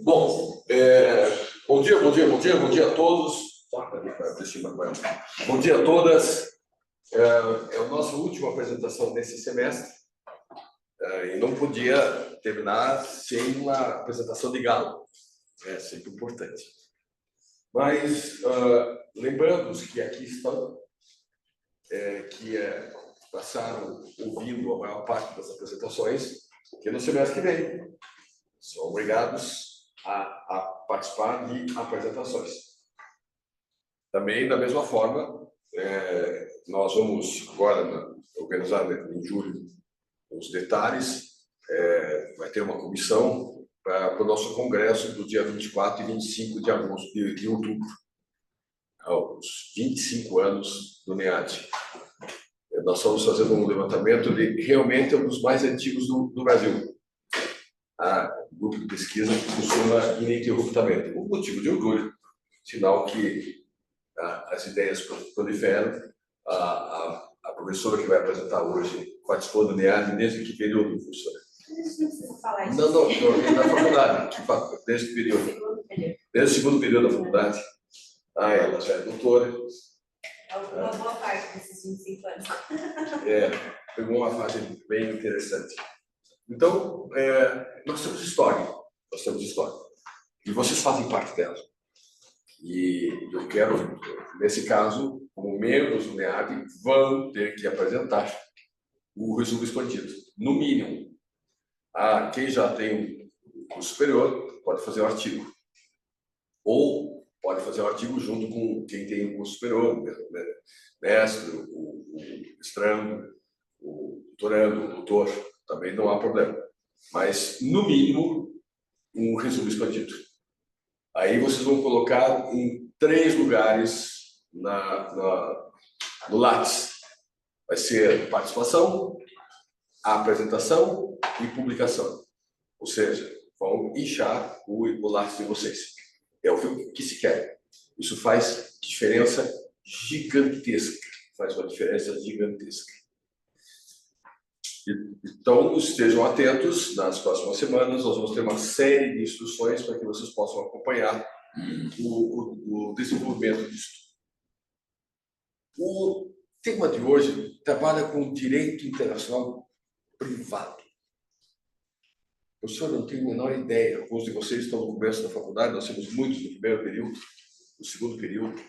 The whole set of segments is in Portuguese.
Bom, bom dia a todos. Bom dia a todas. É a nossa última apresentação desse semestre e não podia terminar sem uma apresentação de gala. É sempre importante. Mas lembrando-os que aqui estão, passaram ouvindo a maior parte das apresentações, que no semestre que vem são obrigados a participar de apresentações. Também, da mesma forma, nós vamos agora organizar em julho os detalhes. Vai ter uma comissão para o nosso congresso do dia 24 e 25 de agosto de outubro, aos 25 anos do NEAD. Nós estamos fazendo um levantamento de realmente um dos mais antigos do Brasil. Um grupo de pesquisa que funciona ininterruptamente. Um motivo de orgulho, sinal que as ideias proliferam. A professora que vai apresentar hoje participou do NEAD desde que período, professora? Não, é da faculdade, desde que período? Desde o segundo período da faculdade. Ela já é doutora. Uma boa parte desses 25 anos. Pegou uma fase bem interessante. Então, nós temos história. E vocês fazem parte dela. E eu quero, nesse caso, como membros do NEAD, vão ter que apresentar o resumo expandido. No mínimo, quem já tem um curso superior pode fazer um artigo. Ou pode fazer um artigo junto com quem tem um curso superior, o mestre, o mestrando, o doutorando, o doutor, também não há problema. Mas, no mínimo, um resumo expandido. Aí vocês vão colocar em 3 lugares no Lattes. Vai ser participação, apresentação e publicação. Ou seja, vão inchar o Lattes de vocês. É o que se quer. Isso faz diferença gigantesca. Faz uma diferença gigantesca. Então, estejam atentos. Nas próximas semanas, nós vamos ter uma série de instruções para que vocês possam acompanhar o desenvolvimento disso. O tema de hoje trabalha com direito internacional privado. O senhor não tem a menor ideia. Alguns de vocês estão no começo da faculdade, nós temos muitos no primeiro período, no segundo período.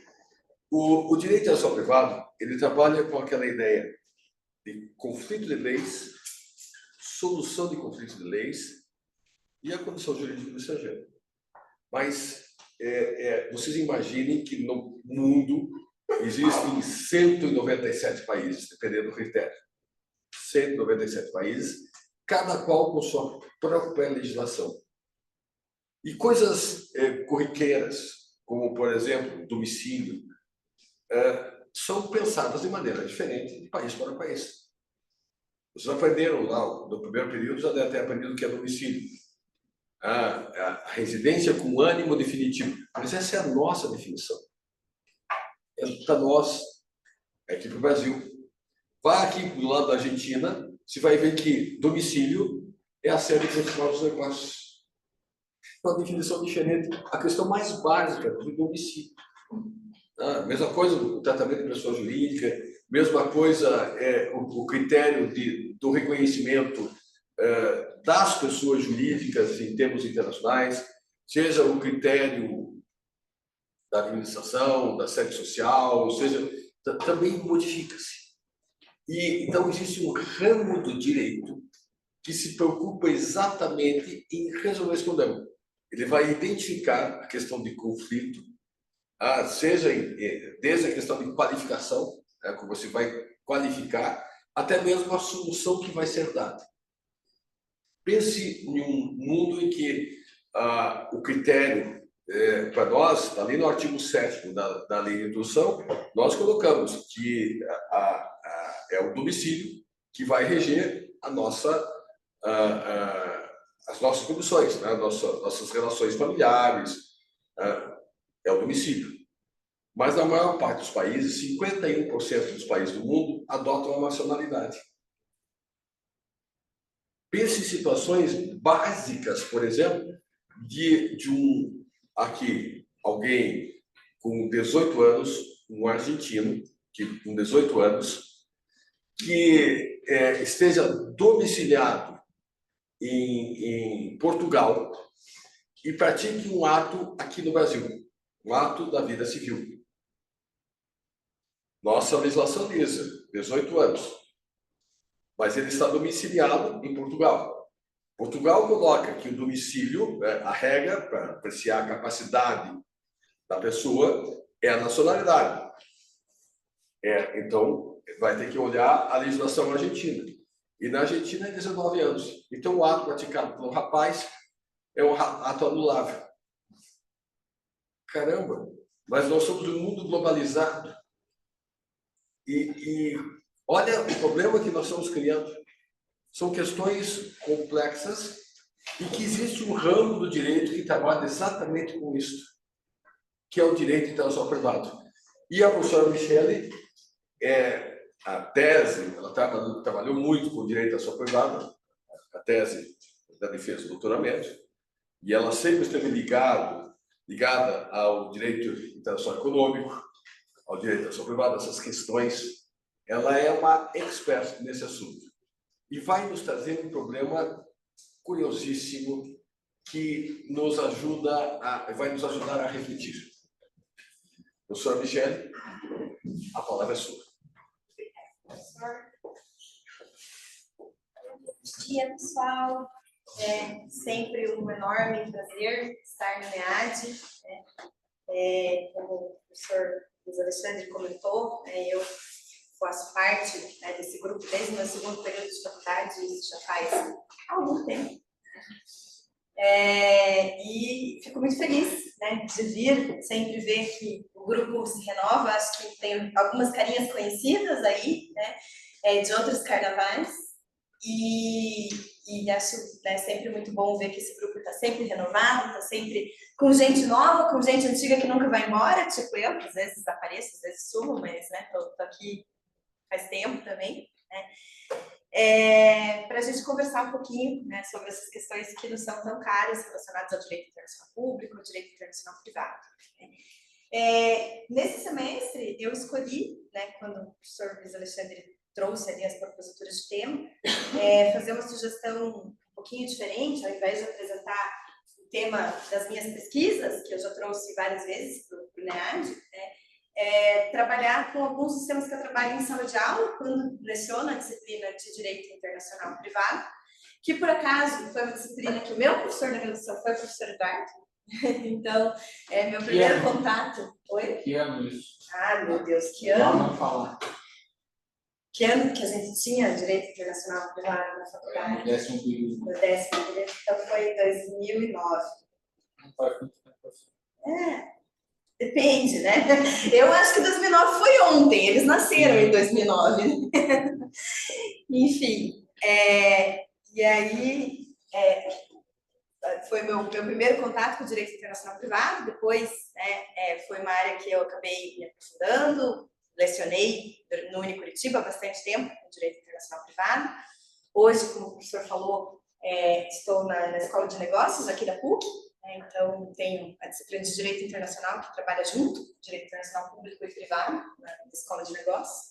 O direito internacional privado, ele trabalha com aquela ideia de conflito de leis, solução de conflitos de leis e a condição jurídica do estrangeiro. Mas vocês imaginem que no mundo existem 197 países, dependendo do critério. 197 países, cada qual com sua própria legislação. E coisas corriqueiras, como, por exemplo, domicílio, são pensadas de maneira diferente de país para país. Vocês aprenderam lá, no primeiro período, já devem ter aprendido o que é domicílio. A residência com ânimo definitivo. Mas essa é a nossa definição. É para nós, aqui para o Brasil. Vá aqui do lado da Argentina, você vai ver que domicílio é a sede principal dos negócios. Uma definição diferente. A questão mais básica do domicílio. Mesma coisa o tratamento de pessoa jurídica, mesma coisa o critério do reconhecimento das pessoas jurídicas em termos internacionais, seja o critério da administração, da sede social, ou seja, também modifica-se. E então existe um ramo do direito que se preocupa exatamente em resolver esse problema. Ele vai identificar a questão de conflito, seja desde a questão de qualificação, como você vai qualificar, até mesmo a solução que vai ser dada. Pense em um mundo em que o critério, para nós, está ali no artigo 7º da Lei de Introdução, nós colocamos que é o domicílio que vai reger a nossa as nossas condições, né? Nossas relações familiares, é o domicílio. Mas na maior parte dos países, 51% dos países do mundo adotam a nacionalidade. Pense em situações básicas, por exemplo, aqui, alguém com 18 anos, um argentino, com 18 anos, que esteja domiciliado em Portugal e pratique um ato aqui no Brasil, um ato da vida civil. Nossa legislação diz 18 anos, mas ele está domiciliado em Portugal. Portugal coloca que o domicílio, a regra para apreciar a capacidade da pessoa é a nacionalidade. Então, vai ter que olhar a legislação argentina. E na Argentina é 19 anos. Então, o ato praticado pelo rapaz é um ato anulável. Caramba! Mas nós somos um mundo globalizado. E olha o problema que nós estamos criando. São questões complexas e que existe um ramo do direito que trabalha exatamente com isso, que é o direito internacional privado. E a professora Michele, a tese, ela trabalhou muito com o direito internacional privado, a tese da defesa do doutoramento, e ela sempre esteve ligada ao direito internacional econômico, ao direito internacional privado, essas questões. Ela é uma expert nesse assunto. E vai nos trazer um problema curiosíssimo que vai nos ajudar a refletir. Professora Michele, a palavra é sua. Professor. Bom dia, pessoal. É sempre um enorme prazer estar no NEAD. Como o professor Luiz Alexandre comentou, eu faço parte desse grupo desde o meu segundo período de faculdade, isso já faz algum tempo. E fico muito feliz de vir, sempre ver que o grupo se renova. Acho que tem algumas carinhas conhecidas aí, de outros carnavais, e acho sempre muito bom ver que esse grupo está sempre renovado, está sempre com gente nova, com gente antiga que nunca vai embora, tipo eu, que às vezes apareço, às vezes sumo, mas tô aqui faz tempo também, para a gente conversar um pouquinho sobre essas questões que não são tão caras relacionadas ao direito internacional público, ao direito internacional privado. Nesse semestre, eu escolhi, quando o professor Luiz Alexandre trouxe ali as proposituras de tema, fazer uma sugestão um pouquinho diferente, ao invés de apresentar o tema das minhas pesquisas, que eu já trouxe várias vezes para o NEAD, trabalhar com alguns dos temas que eu trabalho em sala de aula, quando leciono a disciplina de Direito Internacional Privado, que, por acaso, foi uma disciplina que o meu professor da graduação foi o professor Eduardo. Então, meu primeiro contato... Oi? Que ano isso? Ah, meu Deus, que ano? Vamos falar. Que ano que a gente tinha Direito Internacional Privado na faculdade? No 10º período. No 10º período, então foi em 2009. Não faz muito tempo. Depende, né? Eu acho que 2009 foi ontem, eles nasceram em 2009. Enfim, e aí foi meu primeiro contato com o direito internacional privado. Depois foi uma área que eu acabei me aprofundando, lecionei no Unicuritiba há bastante tempo no direito internacional privado. Hoje, como o professor falou, estou na Escola de Negócios aqui da PUC. Então, tenho a disciplina de Direito Internacional, que trabalha junto, Direito Internacional Público e Privado, na Escola de Negócios.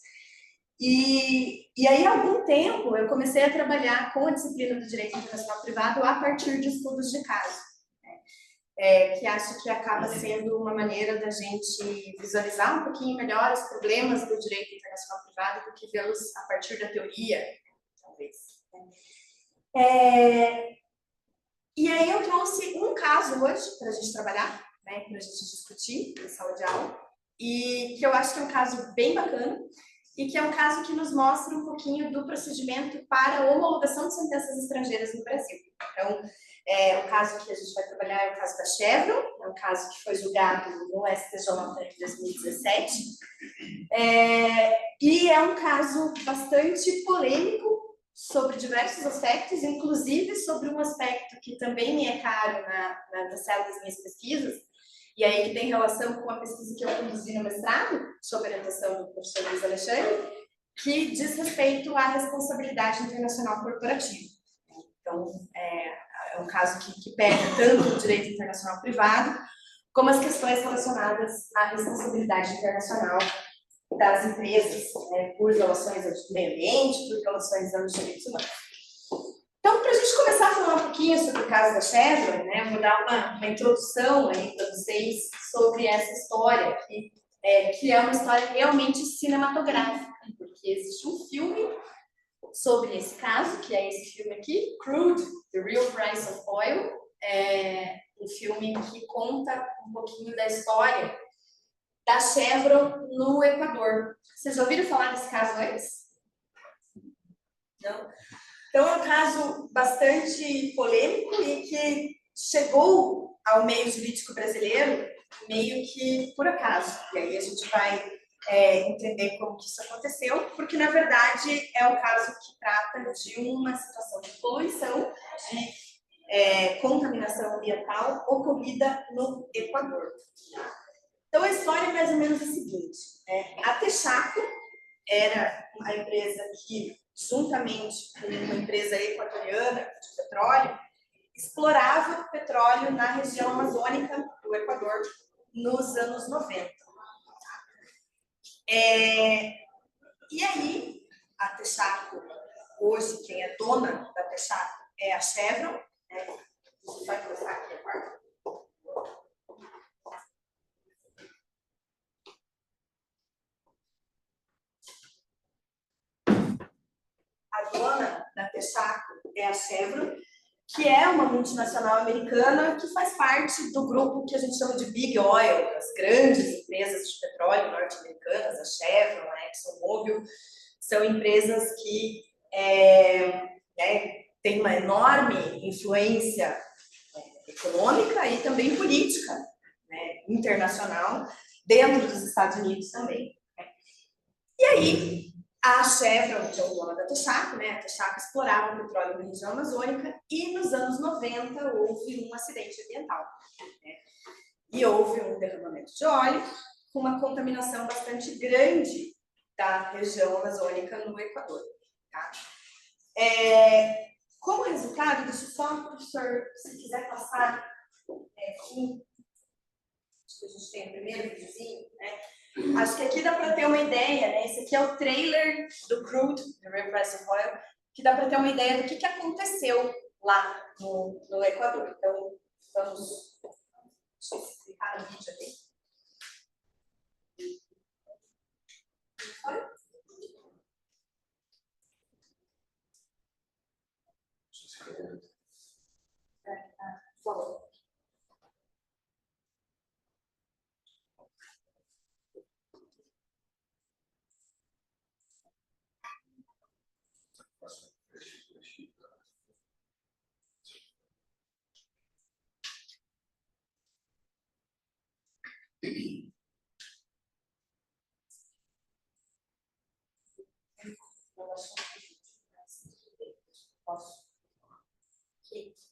E aí, há algum tempo, eu comecei a trabalhar com a disciplina do Direito Internacional Privado a partir de estudos de caso, que acho que acaba sendo uma maneira da gente visualizar um pouquinho melhor os problemas do Direito Internacional Privado do que vê-los a partir da teoria, talvez. E aí eu trouxe um caso hoje para a gente trabalhar, para a gente discutir na sala de aula, e que eu acho que é um caso bem bacana, e que é um caso que nos mostra um pouquinho do procedimento para a homologação de sentenças estrangeiras no Brasil. Então, o caso que a gente vai trabalhar é o caso da Chevron, é um caso que foi julgado no STJ em 2017, e é um caso bastante polêmico sobre diversos aspectos, inclusive sobre um aspecto que também me é caro na célula das minhas pesquisas, e aí que tem relação com a pesquisa que eu conduzi no mestrado, sob a orientação do professor Luiz Alexandre, que diz respeito à responsabilidade internacional corporativa. Então, é um caso que pega tanto o direito internacional privado, como as questões relacionadas à responsabilidade internacional das empresas, né, por violações ao meio ambiente, por violações aos direitos humanos. Então, para a gente começar a falar um pouquinho sobre o caso da Chevron, né, eu vou dar uma introdução aí para vocês sobre essa história, que é uma história realmente cinematográfica, porque existe um filme sobre esse caso, que é esse filme aqui, Crude, The Real Price of Oil, um filme que conta um pouquinho da história da Chevron no Equador. Vocês já ouviram falar desse caso antes? Não? Então, é um caso bastante polêmico e que chegou ao meio jurídico brasileiro meio que por acaso. E aí a gente vai entender como que isso aconteceu, porque, na verdade, é um caso que trata de uma situação de poluição, de contaminação ambiental ocorrida no Equador. Então, a história é mais ou menos a seguinte. A Texaco era uma empresa que, juntamente com uma empresa equatoriana de petróleo, explorava petróleo na região amazônica do Equador nos anos 90. E aí, a Texaco, hoje, quem é dona da Texaco é a Chevron. A gente vai começar aqui a parte. A dona da Texaco é a Chevron, que é uma multinacional americana que faz parte do grupo que a gente chama de Big Oil, as grandes empresas de petróleo norte-americanas, a Chevron, a ExxonMobil, são empresas que têm uma enorme influência econômica e também política, né, internacional, dentro dos Estados Unidos também. E aí, a Chevron, que é o dono da Texaco, né? A Texaco explorava o petróleo na região amazônica e nos anos 90 houve um acidente ambiental, né? E houve um derramamento de óleo com uma contaminação bastante grande da região amazônica no Equador. Tá? Como resultado, deixa eu só, professor, se quiser passar aqui, acho que a gente tem o primeiro videozinho, né? Acho que aqui dá para ter uma ideia, né? Esse aqui é o trailer do Crude, The Real Price of Oil, que dá para ter uma ideia do que aconteceu lá no Equador. Então, vamos explicar no vídeo aqui. Por favor. Posso? Aqui.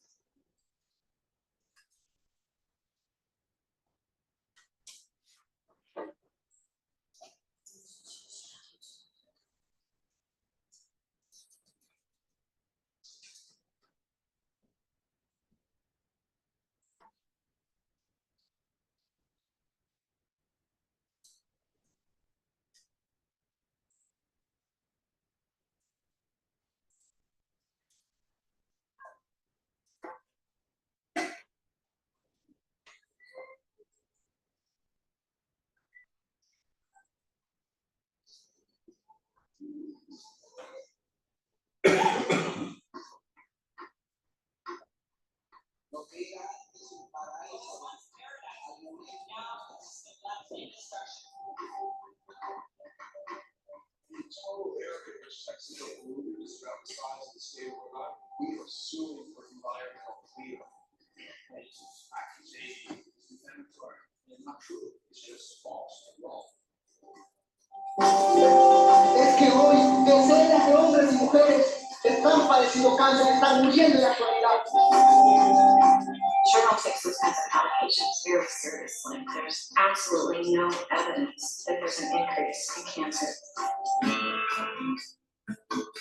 Es que hoy decenas de hombres y mujeres están tan parecido cáncer que están muriendo en la actualidad. Chernobyl takes those kinds of allegations very seriously. There's absolutely no evidence that there's an increase in cancer.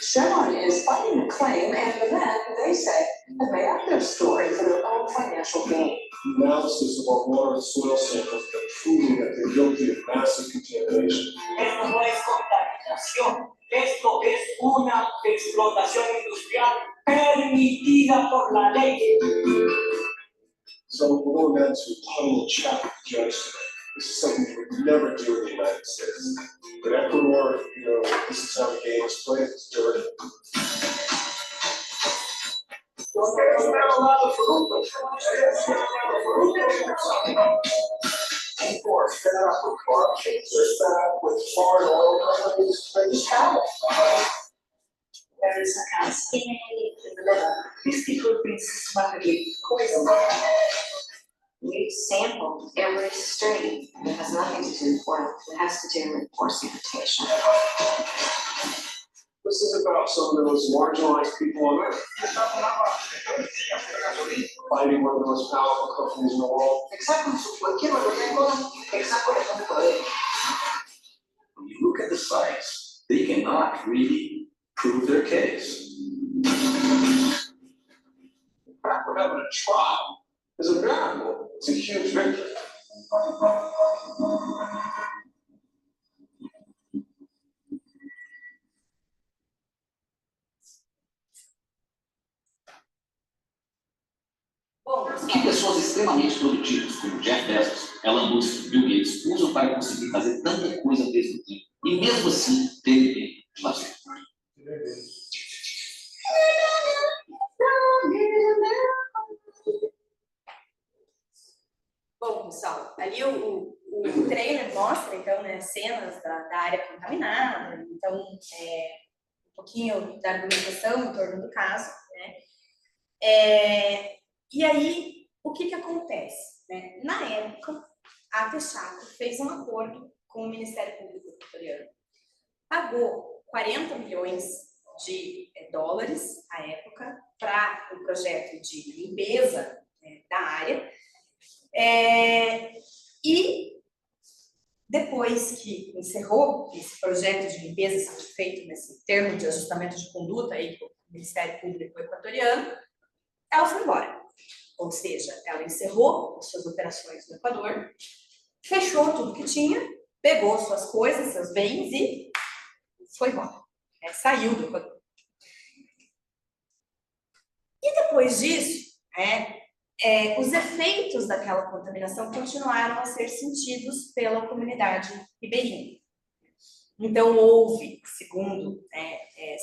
Chevron is fighting the claim, and the men, they say, have made up their story for their own financial gain. Analysis of our water and soil samples have proven that they're guilty of massive contamination. Esto no es contaminación, esto es una explotación industrial permitida por la ley. So we're going down to a little chat with the judge today. This is something we would never do in the United States. But Ecuador, this is how the game is played. It's dirty. With foreign oil companies, they just have it. There is a kind of skinny in the middle. These people have been systematically poisoned. We've sampled every stream. It has nothing to do with oil. It has to do with poor sanitation. This is about some of the most marginalized people on earth. Fighting one of the most powerful companies in the world. When you look at the sites, they cannot really prove their case. We're having a trial. It's a miracle. It's a huge victory. Que pessoas extremamente produtivas, como Jeff Bezos, Elon Musk, Bill Gates, usam para conseguir fazer tanta coisa ao mesmo tempo. E mesmo assim, ter tempo de lazer. Bom, pessoal, ali o trailer mostra, então, né, cenas da área contaminada, então, um pouquinho da argumentação em torno do caso, né? E aí, o que acontece? Né? Na época, a Texaco fez um acordo com o Ministério Público equatoriano, pagou 40 milhões de dólares à época para o projeto de limpeza da área, e depois que encerrou esse projeto de limpeza sendo feito nesse termo de ajustamento de conduta aí com o Ministério Público equatoriano, ela foi embora. Ou seja, ela encerrou as suas operações no Equador, fechou tudo que tinha, pegou suas coisas, seus bens e foi embora. Saiu do Equador. E depois disso, os efeitos daquela contaminação continuaram a ser sentidos pela comunidade ribeirinha. Então, houve, segundo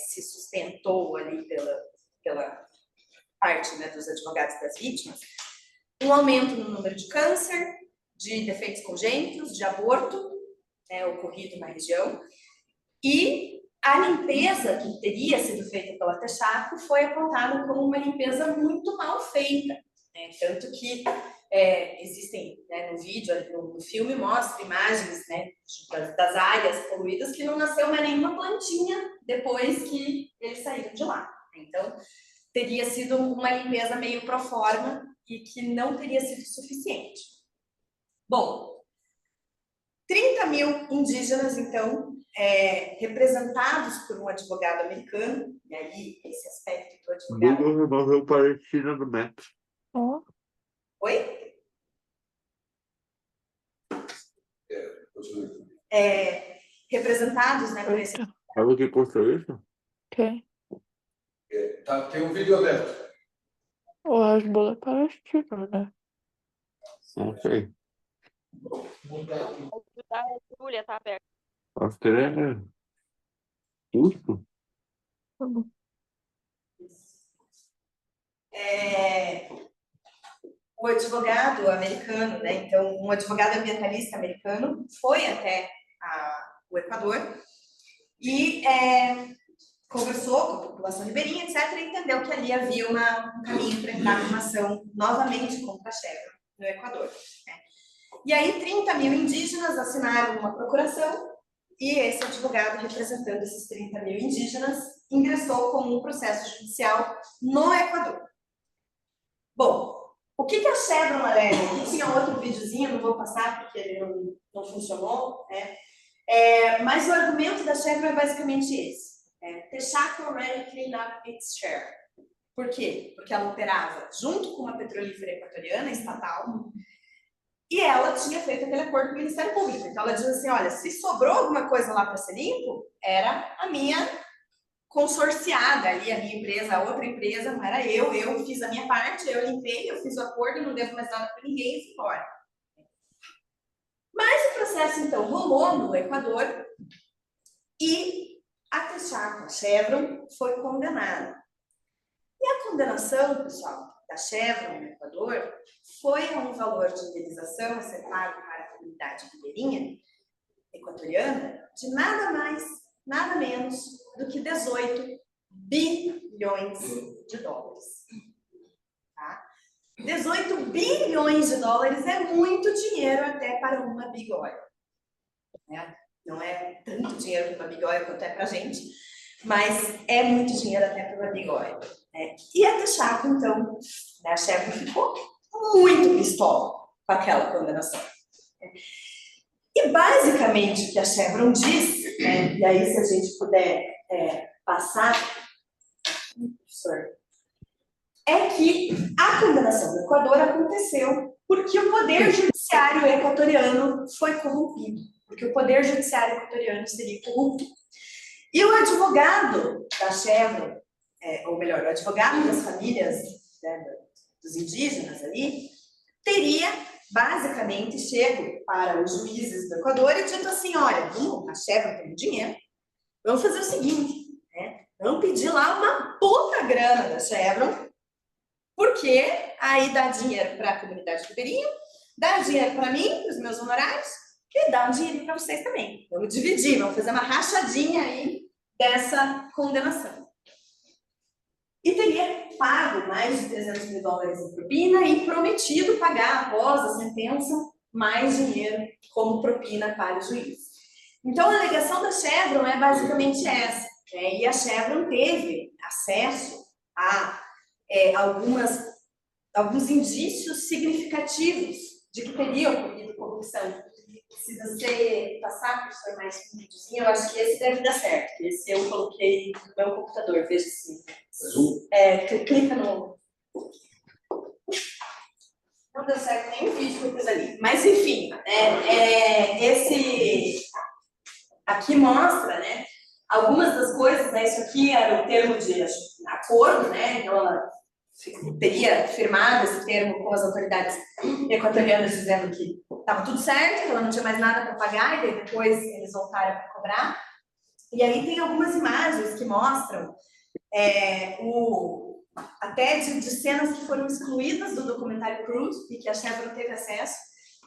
se sustentou ali pela parte, né, dos advogados das vítimas, um aumento no número de câncer, de defeitos congênitos, de aborto ocorrido na região, e a limpeza que teria sido feita pela Texaco foi apontada como uma limpeza muito mal feita, né? Tanto que existem, né, no vídeo, no filme, mostra imagens, né, das áreas poluídas que não nasceu mais nenhuma plantinha depois que eles saíram de lá. Então, teria sido uma limpeza meio pro forma e que não teria sido suficiente. Bom, 30 mil indígenas, então, representados por um advogado americano, e aí esse aspecto do advogado... Google removeu Palestina do map. Oi? Representados, né, por esse... Sabe o que custa isso? Tem um vídeo aberto. O Hezbollah é palestino, né? Não sei. A Júlia tá aberta. Acho que ele é justo. O advogado americano, né, então, um advogado ambientalista americano foi até o Equador e conversou com a população ribeirinha, etc., e entendeu que ali havia um caminho para entrar numa ação novamente contra a Chevron no Equador. Né? E aí 30 mil indígenas assinaram uma procuração e esse advogado representando esses 30 mil indígenas ingressou com um processo judicial no Equador. Bom, o que a Chevron alega? Aqui tinha outro videozinho, não vou passar porque ele não funcionou, né? Mas o argumento da Chevron é basicamente esse. Texaco already cleaned up its share. Por quê? Porque ela operava junto com uma petrolífera equatoriana estatal e ela tinha feito aquele acordo com o Ministério Público. Então ela diz assim, olha, se sobrou alguma coisa lá para ser limpo, era a minha consorciada ali, a minha empresa, a outra empresa, não era eu fiz a minha parte, eu limpei, eu fiz o acordo, não devo mais nada para ninguém e fui embora. Mas o processo, então, rolou no Equador e a Texaco, a Chevron, foi condenada. E a condenação, pessoal, da Chevron no Equador foi a um valor de indenização a ser pago para a comunidade ribeirinha equatoriana de nada mais, nada menos do que 18 bilhões de dólares. Tá? 18 bilhões de dólares é muito dinheiro até para uma big oil. Né? Não é tanto dinheiro para uma big oil quanto é para a gente, mas é muito dinheiro até para uma big oil. Né? E a Texaco, então, né, a Chevron ficou muito pistola com aquela condenação. E basicamente o que a Chevron diz, né, e aí se a gente puder passar, é que a condenação do Equador aconteceu porque o poder judiciário equatoriano foi corrompido, porque o poder judiciário equatoriano seria corrupto. E o advogado da Chevron, ou melhor, o advogado das famílias, né, dos indígenas ali, teria basicamente chego para os juízes do Equador e dito assim, olha, a Chevron tem dinheiro, vamos fazer o seguinte, né, vamos pedir lá uma puta grana da Chevron, porque aí dá dinheiro para a comunidade ribeirinha, dá dinheiro para mim, para os meus honorários, e dá um dinheiro para vocês também. Vamos dividir, vamos fazer uma rachadinha aí dessa condenação. E teria pago mais de 300 mil dólares em propina e prometido pagar, após a sentença, mais dinheiro como propina para o juiz. Então, a alegação da Chevron é basicamente essa. E a Chevron teve acesso a alguns indícios significativos de que teria ocorrido corrupção. Se você passar, professor, mais um videozinho, eu acho que esse deve dar certo. Esse eu coloquei no meu computador, veja se... clica no... Não deu certo nenhum vídeo que eu fiz ali. Mas, enfim, esse aqui mostra, né, algumas das coisas, né, isso aqui era o termo de acordo, né, então ela teria firmado esse termo com as autoridades equatorianas dizendo que estava tudo certo, que ela não tinha mais nada para pagar, e depois eles voltaram para cobrar. E aí tem algumas imagens que mostram até de cenas que foram excluídas do documentário Crude e que a Chevron teve acesso,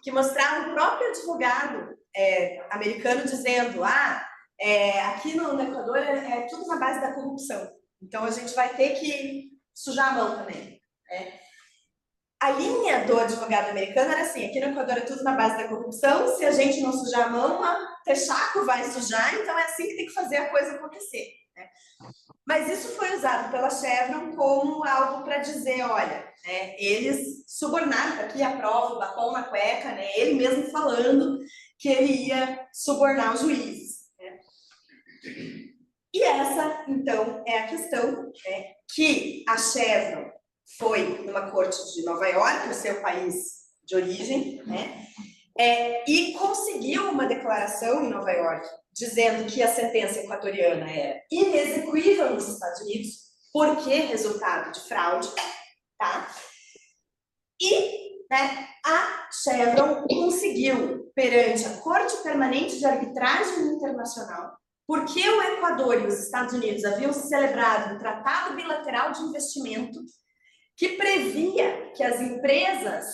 que mostravam o próprio advogado americano dizendo aqui no Equador é tudo na base da corrupção, então a gente vai ter que sujar a mão também. A linha do advogado americano era assim, aqui no Equador é tudo na base da corrupção, se a gente não sujar a mão, a Texaco vai sujar, então é assim que tem que fazer a coisa acontecer. Né? Mas isso foi usado pela Chevron como algo para dizer, olha, eles subornaram, aqui a prova, o batom na cueca, né? Ele mesmo falando que ele ia subornar os juízes. Né? E essa, então, é a questão que a Chevron foi numa corte de Nova York, o seu país de origem, né? E conseguiu uma declaração em Nova York dizendo que a sentença equatoriana era inexequível nos Estados Unidos, porque resultado de fraude, tá? E, né, a Chevron conseguiu, perante a Corte Permanente de Arbitragem Internacional, porque o Equador e os Estados Unidos haviam celebrado um tratado bilateral de investimento que previa que as empresas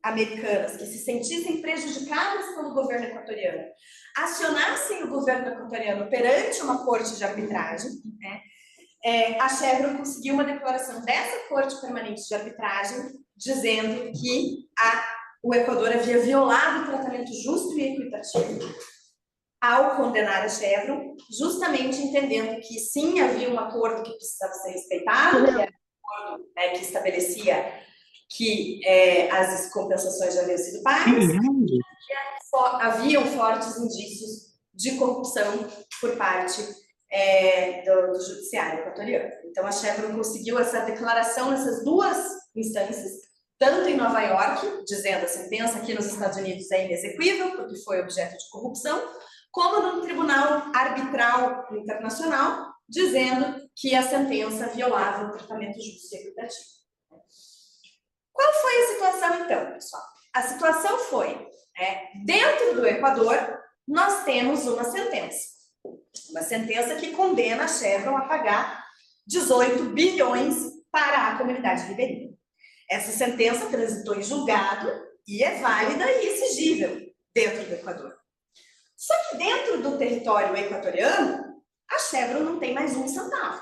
americanas que se sentissem prejudicadas pelo governo equatoriano acionassem o governo equatoriano perante uma corte de arbitragem, né? A Chevron conseguiu uma declaração dessa Corte Permanente de Arbitragem dizendo que o Equador havia violado o tratamento justo e equitativo ao condenar a Chevron, justamente entendendo que sim, havia um acordo que precisava ser respeitado, que era um acordo, né, que estabelecia que as compensações já haviam sido pagas, e haviam fortes indícios de corrupção por parte do judiciário equatoriano. Então, a Chevron conseguiu essa declaração nessas duas instâncias, tanto em Nova York, dizendo a sentença aqui nos Estados Unidos é inexequível, porque foi objeto de corrupção, como no Tribunal Arbitral Internacional, dizendo que a sentença violava o tratamento justo e equitativo. Qual foi a situação, então, pessoal? A situação foi, dentro do Equador, nós temos uma sentença que condena a Chevron a pagar 18 bilhões para a comunidade ribeirinha. Essa sentença transitou em julgado e é válida e exigível dentro do Equador. Só que dentro do território equatoriano, a Chevron não tem mais um centavo.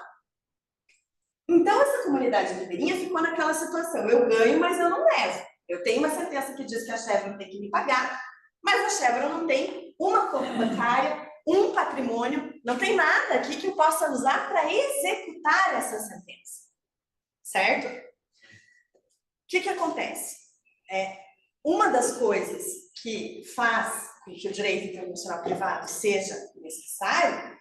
Então, essa comunidade ribeirinha ficou naquela situação. Eu ganho, mas eu não levo. Eu tenho uma sentença que diz que a Chevron tem que me pagar, mas a Chevron não tem uma conta bancária, um patrimônio, não tem nada aqui que eu possa usar para executar essa sentença. Certo? O que acontece? Uma das coisas que faz com que o direito internacional privado seja necessário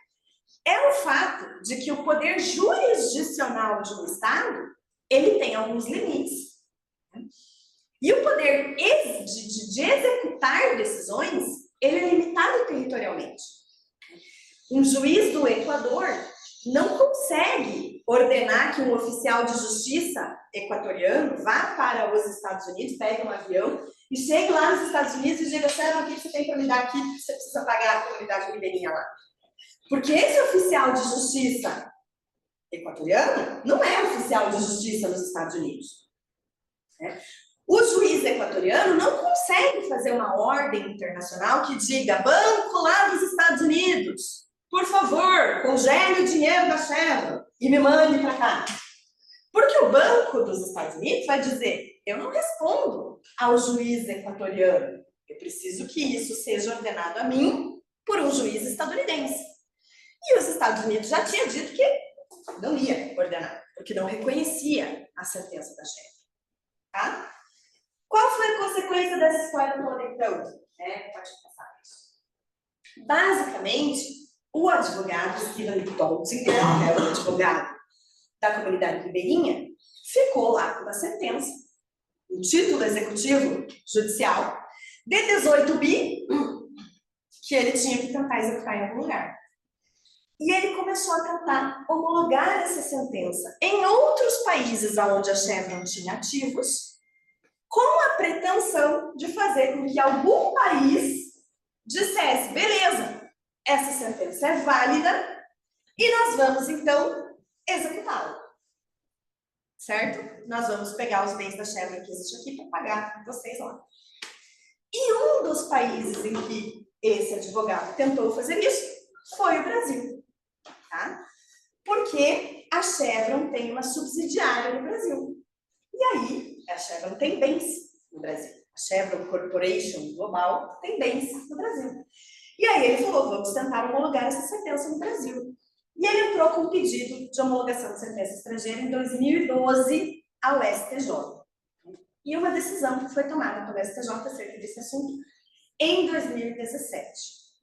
é o fato de que o poder jurisdicional de um Estado, ele tem alguns limites. E o poder de executar decisões, ele é limitado territorialmente. Um juiz do Equador não consegue ordenar que um oficial de justiça equatoriano vá para os Estados Unidos, pegue um avião e chegue lá nos Estados Unidos e diga: Chevron, o que você tem para me dar aqui que você precisa pagar a comunidade ribeirinha lá? Porque esse oficial de justiça equatoriano não é oficial de justiça nos Estados Unidos. O juiz equatoriano não consegue fazer uma ordem internacional que diga: banco lá dos Estados Unidos, por favor, congele o dinheiro da Chevron e me mande para cá. Porque o banco dos Estados Unidos vai dizer: eu não respondo ao juiz equatoriano, eu preciso que isso seja ordenado a mim por um juiz estadunidense. E os Estados Unidos já tinha dito que não ia ordenar, porque não reconhecia a sentença da Chevron. Tá? Qual foi a consequência dessa história toda, então? Pode passar isso. Basicamente, o advogado Steven Donziger, que é o advogado da comunidade ribeirinha, ficou lá com uma sentença, um título executivo judicial, de 18 bi, que ele tinha que tentar executar em algum lugar. E ele começou a tentar homologar essa sentença em outros países onde a Chevron tinha ativos, com a pretensão de fazer com que algum país dissesse: beleza, essa sentença é válida e nós vamos, então, executá-la. Certo? Nós vamos pegar os bens da Chevron que existe aqui para pagar vocês lá. E um dos países em que esse advogado tentou fazer isso foi o Brasil. Tá? Porque a Chevron tem uma subsidiária no Brasil. E aí, a Chevron tem bens no Brasil. A Chevron Corporation Global tem bens no Brasil. E aí ele falou: vamos tentar homologar essa sentença no Brasil. E ele entrou com um pedido de homologação de sentença estrangeira em 2012 ao STJ. E uma decisão foi tomada pelo STJ acerca desse assunto em 2017.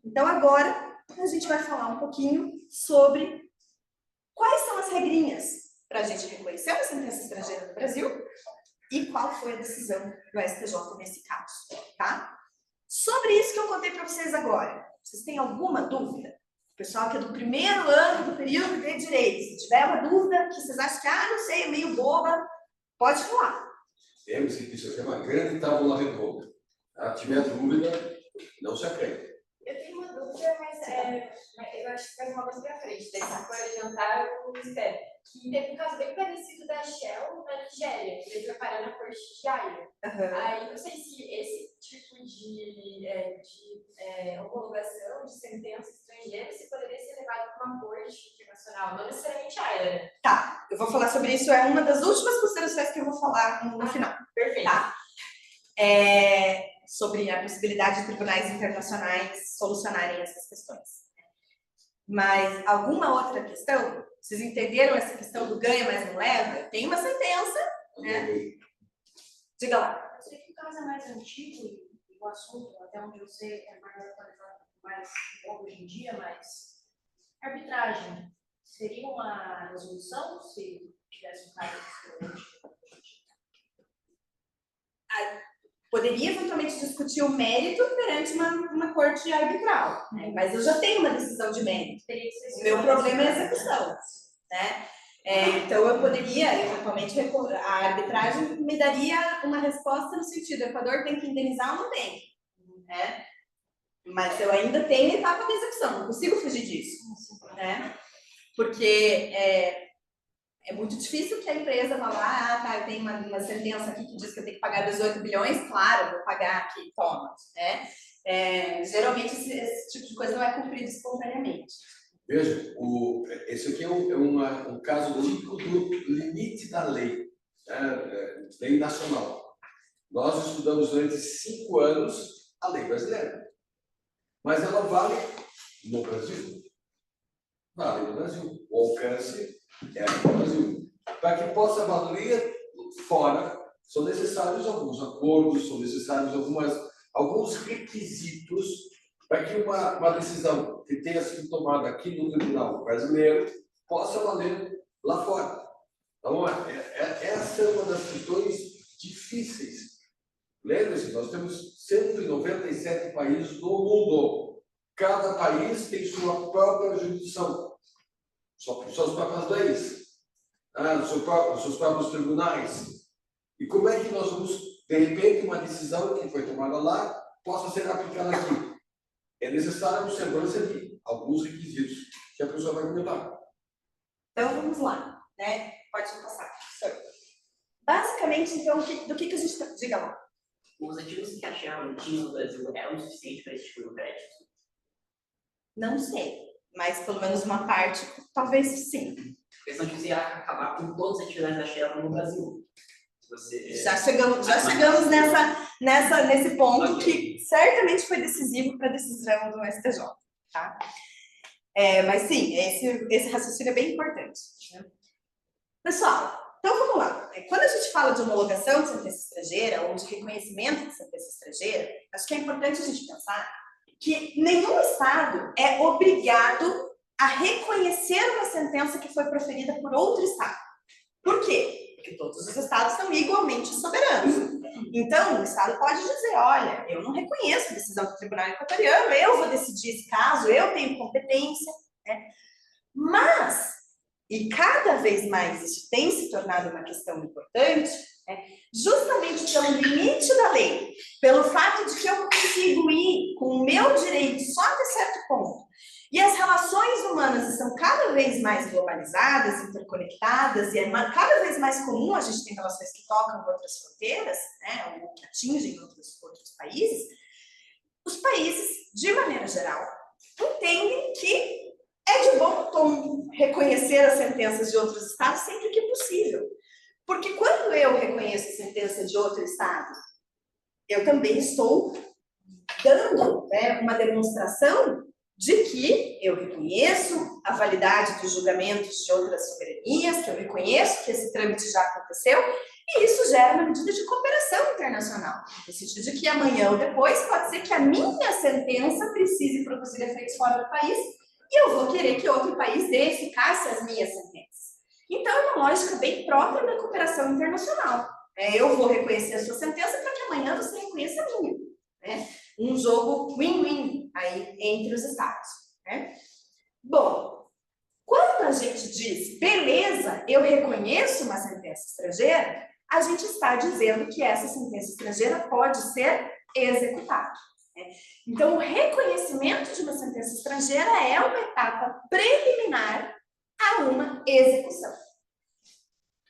Então agora a gente vai falar um pouquinho sobre quais são as regrinhas para a gente reconhecer uma sentença estrangeira no Brasil e qual foi a decisão do STJ nesse caso, tá? Sobre isso que eu contei para vocês agora, vocês têm alguma dúvida? O pessoal que é do primeiro ano do período de Direito, se tiver uma dúvida que vocês acham que, não sei, é meio boba, pode falar. Temos que isso aqui é uma grande tábua redonda. Se tiver dúvida, não se acredita. Eu tenho uma dúvida, mas eu acho que vai falar mais pra frente. Daí, se for adiantar, eu espero. Que teve um caso bem parecido da Shell na Nigéria, que veio parar na corte de Haia. Aí, não sei se esse tipo de homologação de sentença estrangeira se poderia ser levado para uma corte internacional, não necessariamente Haia, né? Tá, eu vou falar sobre isso, é uma das últimas considerações que eu vou falar no final. Perfeito. Tá? sobre a possibilidade de tribunais internacionais solucionarem essas questões. Mas alguma outra questão? Vocês entenderam essa questão do ganha, mas não leva? Tem uma sentença, né? Diga lá. Eu sei que o caso é mais antigo e o assunto, até onde eu sei, é mais atualizado, mais novo hoje em dia, mas arbitragem seria uma resolução se tivesse um caso Poderia eventualmente discutir o mérito perante uma corte arbitral, né? Mas eu já tenho uma decisão de mérito. O meu problema é a execução, né? Então eu poderia eventualmente a arbitragem me daria uma resposta no sentido: o Equador tem que indenizar ou não tem, né? Mas eu ainda tenho a etapa da execução, não consigo fugir disso, né? Porque é muito difícil que a empresa vá lá, eu tenho uma sentença aqui que diz que eu tenho que pagar 18 bilhões, claro, eu vou pagar aqui, toma, né? Geralmente esse tipo de coisa não é cumprido espontaneamente. Veja, esse aqui é um caso típico do limite da lei, né? Lei nacional. Nós estudamos durante 5 anos a lei brasileira, mas ela vale no Brasil. Vale no Brasil. O alcance é aqui no Brasil. Para que possa valer fora, são necessários alguns acordos, são necessários alguns requisitos para que uma decisão que tenha sido tomada aqui no Tribunal Brasileiro possa valer lá fora. Então, essa é uma das questões difíceis. Lembre-se, nós temos 197 países no mundo. Cada país tem sua própria jurisdição, suas próprias leis, seus próprios tribunais. E como é que nós vamos, de repente, uma decisão que foi tomada lá possa ser aplicada aqui? É necessária a observância de alguns requisitos que a pessoa vai comentar. Então, vamos lá, né? Pode passar. Basicamente, então, do que a gente está... Diga lá. Os ativos que a Shell tinha no Brasil eram suficientes para esse tipo de crédito? Não sei, mas pelo menos uma parte, talvez sim. A questão de você acabar com todas as atividades da Shell no Brasil. Já chegamos nesse ponto que certamente foi decisivo para a decisão do STJ. Tá? Mas sim, esse raciocínio é bem importante. Né? Pessoal, então vamos lá. Quando a gente fala de homologação de sentença estrangeira ou de reconhecimento de sentença estrangeira, acho que é importante a gente pensar que nenhum Estado é obrigado a reconhecer uma sentença que foi proferida por outro Estado. Por quê? Porque todos os Estados são igualmente soberanos. Então, o Estado pode dizer, olha, eu não reconheço a decisão do Tribunal Equatoriano, eu vou decidir esse caso, eu tenho competência. Né? Mas, e cada vez mais isso tem se tornado uma questão importante, justamente pelo limite da lei, pelo fato de que eu consigo ir com o meu direito só até certo ponto, e as relações humanas estão cada vez mais globalizadas, interconectadas, e é cada vez mais comum a gente ter relações que tocam outras fronteiras, né, ou que atingem outros países. Os países, de maneira geral, entendem que é de bom tom reconhecer as sentenças de outros estados sempre que possível. Porque quando eu reconheço a sentença de outro estado, eu também estou dando, né, uma demonstração de que eu reconheço a validade dos julgamentos de outras soberanias, que eu reconheço que esse trâmite já aconteceu, e isso gera uma medida de cooperação internacional, no sentido de que amanhã ou depois pode ser que a minha sentença precise produzir efeitos fora do país, e eu vou querer que outro país dê eficácia às minhas sentenças. Então, é uma lógica bem própria da cooperação internacional. Eu vou reconhecer a sua sentença para que amanhã você reconheça a minha. Né? Um jogo win-win aí entre os estados. Né? Bom, quando a gente diz, beleza, eu reconheço uma sentença estrangeira, a gente está dizendo que essa sentença estrangeira pode ser executada. Né? Então, o reconhecimento de uma sentença estrangeira é uma etapa preliminar a uma execução.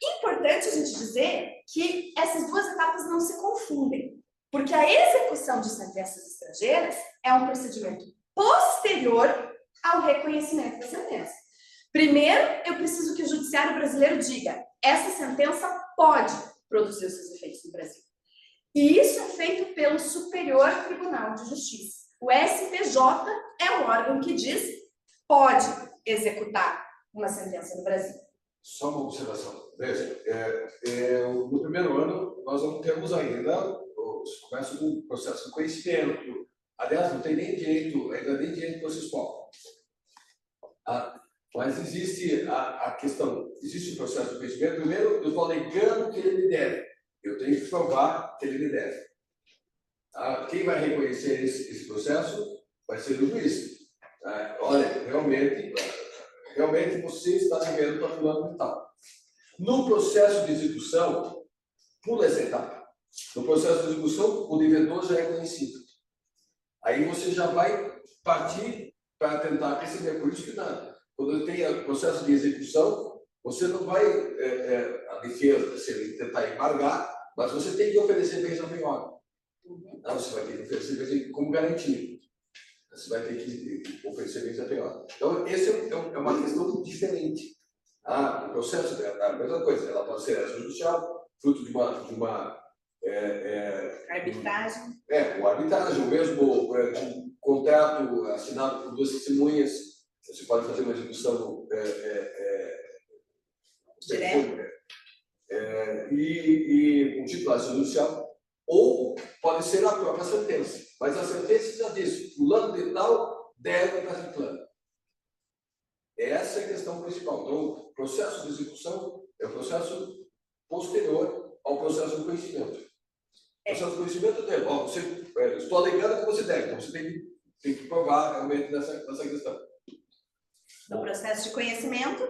Importante a gente dizer que essas duas etapas não se confundem, porque a execução de sentenças estrangeiras é um procedimento posterior ao reconhecimento da sentença. Primeiro, eu preciso que o judiciário brasileiro diga: essa sentença pode produzir os seus efeitos no Brasil. E isso é feito pelo Superior Tribunal de Justiça. O STJ é o órgão que diz pode executar uma sentença no Brasil. Só uma observação. Veja, no primeiro ano, nós não temos ainda os começos do processo de conhecimento. Aliás, não tem nem direito, ainda nem direito processual. Mas existe a questão, existe o processo de conhecimento. Primeiro, eu estou alegando que ele me deve. Eu tenho que provar que ele me deve. Quem vai reconhecer esse processo vai ser o juiz. Olha, realmente você está devendo para fulano e tal. No processo de execução, pula essa etapa. No processo de execução, o devedor já é conhecido. Aí você já vai partir para tentar receber. Por isso que quando tem o processo de execução, você não vai, a defesa, você tentar embargar, mas você tem que oferecer bens ao penhora. Você vai ter que oferecer bens como garantia. Você vai ter que oferecer bens ao penhora. Então, essa é uma questão diferente. O processo é a mesma coisa. Ela pode ser judicial, fruto de uma arbitragem. Uma arbitragem, o mesmo um contrato assinado por duas testemunhas. Você pode fazer uma execução direta e um titular judicial, ou pode ser a própria sentença. Mas a sentença já diz: fulano de tal deve para fulano. Essa é a questão principal. Então, o processo de execução é o processo posterior ao processo de conhecimento. O processo de conhecimento dele. Estou alegando que você deve, então você tem que provar realmente nessa questão. No processo de conhecimento,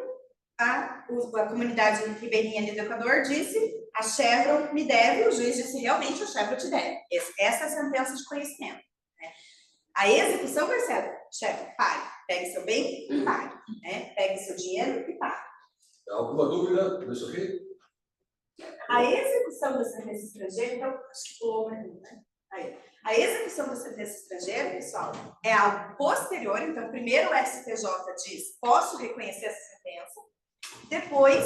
a comunidade ribeirinha ali do Equador disse: a Chevron me deve, o juiz disse: realmente a Chevron te deve. Essa é a sentença de conhecimento. Né? A execução vai ser: Chevron, pague, pegue seu bem e pague. Né? Pegue seu dinheiro e pague. Alguma dúvida nisso aqui? A execução da sentença estrangeira, então, acho que pulou uma dúvida, né? A execução da sentença estrangeira, pessoal, é algo posterior. Então, primeiro o STJ diz: posso reconhecer essa sentença. Depois,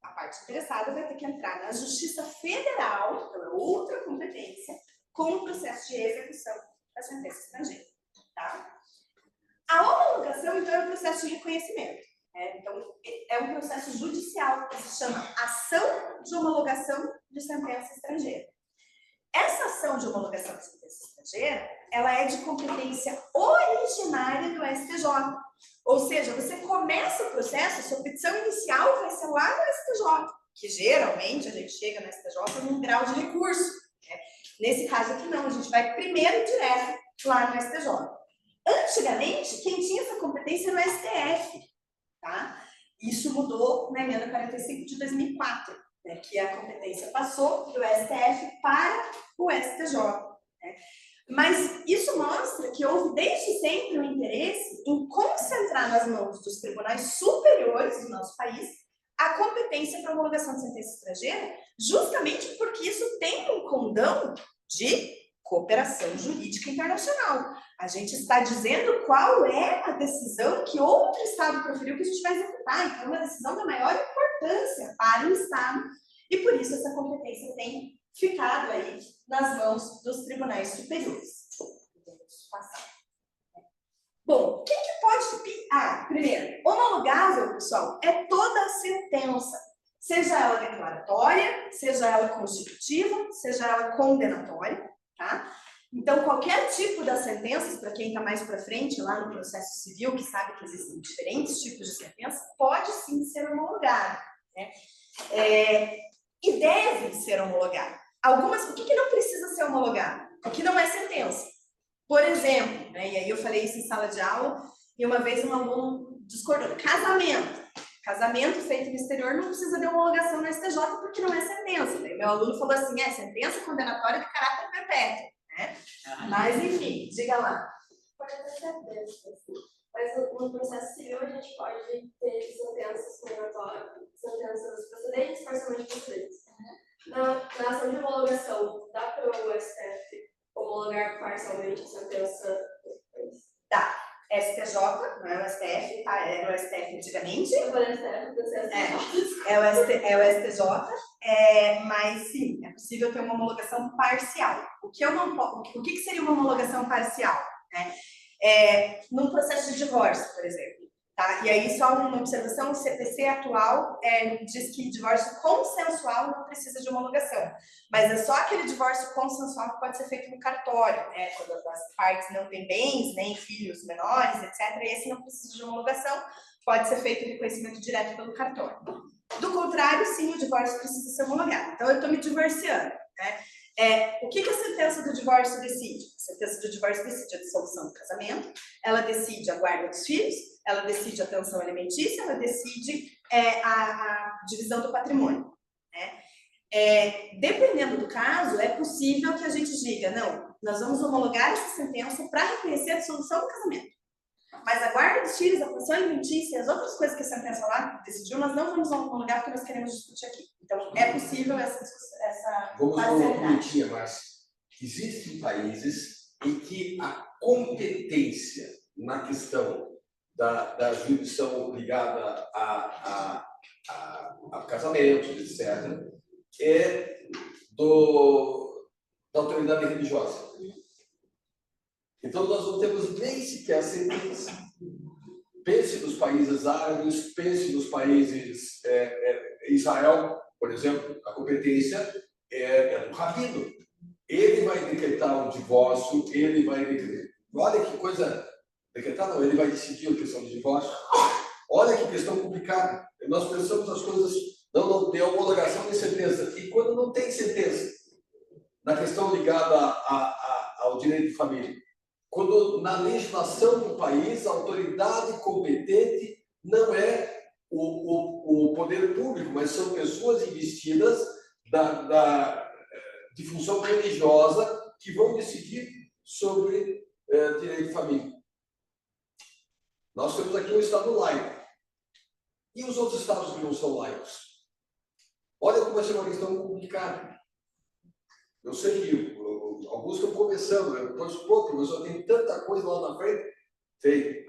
a parte interessada vai ter que entrar na Justiça Federal, então é outra competência, com o processo de execução da sentença estrangeira. Tá? A homologação, então, é um processo de reconhecimento. Então, é um processo judicial que se chama ação de homologação de sentença estrangeira. Essa ação de homologação de sentença estrangeira, ela é de competência originária do STJ. Ou seja, você começa o processo, a sua petição inicial vai ser lá no STJ, que geralmente a gente chega no STJ num grau de recurso. Né? Nesse caso aqui não, a gente vai primeiro direto lá no STJ. Antigamente, quem tinha essa competência era o STF. Tá? Isso mudou na emenda 45 de 2004, né, que a competência passou do STF para o STJ. Né? Mas isso mostra que houve desde sempre um interesse em concentrar nas mãos dos tribunais superiores do nosso país a competência para homologação de sentença estrangeira, justamente porque isso tem um condão de cooperação jurídica internacional. A gente está dizendo qual é a decisão que outro Estado proferiu que a gente vai executar. Então, é uma decisão da maior importância para o Estado e, por isso, essa competência tem ficado aí nas mãos dos tribunais superiores. Vamos passar. Bom, o que pode... primeiro, homologável, pessoal, é toda a sentença, seja ela declaratória, seja ela constitutiva, seja ela condenatória. Tá? Então, qualquer tipo das sentenças, para quem está mais para frente, lá no processo civil, que sabe que existem diferentes tipos de sentença, pode sim ser homologado. Né? E deve ser homologado. O que não precisa ser homologado? O que não é sentença. Por exemplo, né, e aí eu falei isso em sala de aula, e uma vez um aluno discordou: casamento. Casamento feito no exterior não precisa de homologação no STJ porque não é sentença. Daí meu aluno falou assim: é sentença condenatória de caráter perpétuo. Né? Mas, enfim, diga lá. Pode ter sentença, mas no processo civil a gente pode ter sentenças condenatórias, sentenças procedentes, parcialmente procedentes. Na ação de homologação, dá para o STF homologar parcialmente a sentença? Dá. STJ, não é o STF, tá? Era o STF antigamente. É o STJ. É o STJ. Mas sim, é possível ter uma homologação parcial. O que seria uma homologação parcial? Né? Num processo de divórcio, por exemplo. Tá? E aí, só uma observação, o CPC atual diz que divórcio consensual não precisa de homologação, mas é só aquele divórcio consensual que pode ser feito no cartório, né? Quando as partes não têm bens, nem filhos menores, etc. Esse não precisa de homologação, pode ser feito reconhecimento direto pelo cartório. Do contrário, sim, o divórcio precisa ser homologado. Então, eu estou me divorciando, né? O que a sentença do divórcio decide? A sentença do divórcio decide a dissolução do casamento, ela decide a guarda dos filhos, ela decide a pensão alimentícia, ela decide a divisão do patrimônio. Né? Dependendo do caso, é possível que a gente diga, não, nós vamos homologar essa sentença para reconhecer a dissolução do casamento. Mas a guarda dos filhos, a pensão alimentícia e as outras coisas que a sentença lá decidiu, nós não vamos homologar porque nós queremos discutir aqui. Então, é possível essa Vamos dar uma parcialidade. minutinha, Márcia. Existem países em que a competência na questão da jurisdição ligada a casamentos, etc., é da autoridade religiosa. Então, nós não temos nem sequer sentença. Pense nos países árabes, pense nos países... Israel, por exemplo, a competência é do rabino. Ele vai decretar um divórcio, ele vai decretar... Olha que coisa... Decretar não, ele vai decidir a questão do divórcio. Olha que questão complicada. Nós pensamos as coisas... Não tem homologação de sentença. E quando não tem sentença, na questão ligada ao direito de família, quando na legislação do país a autoridade competente não é o poder público, mas são pessoas investidas de função religiosa que vão decidir sobre direito de família. Nós temos aqui um Estado laico. E os outros estados que não são laicos? Olha como vai ser uma questão complicada. Eu sei que alguns estão começando, né? Depois, pô, professor, tem tanta coisa lá na frente. Tem.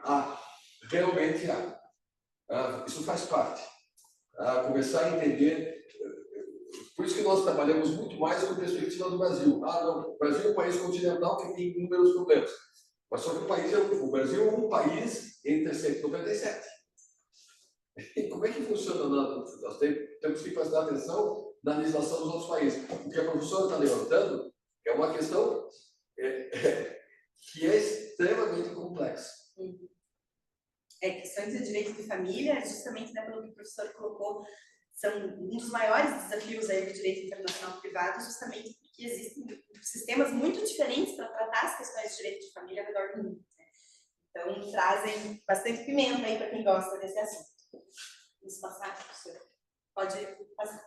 Realmente há. Isso faz parte. Começar a entender. Por isso que nós trabalhamos muito mais com a perspectiva do Brasil. Não, o Brasil é um país continental que tem inúmeros problemas. Mas só que o Brasil é um país entre 197. E como é que funciona? Nós temos que prestar atenção na legislação dos outros países. O que a professora está levantando é uma questão que é extremamente complexa. Questões de direito de família, justamente pelo que o professor colocou, são um dos maiores desafios aí do direito internacional privado, justamente porque existem sistemas muito diferentes para tratar as questões de direito de família ao redor do mundo. Né? Então, trazem bastante pimenta aí para quem gosta desse assunto. Vamos passar, professor? Pode passar.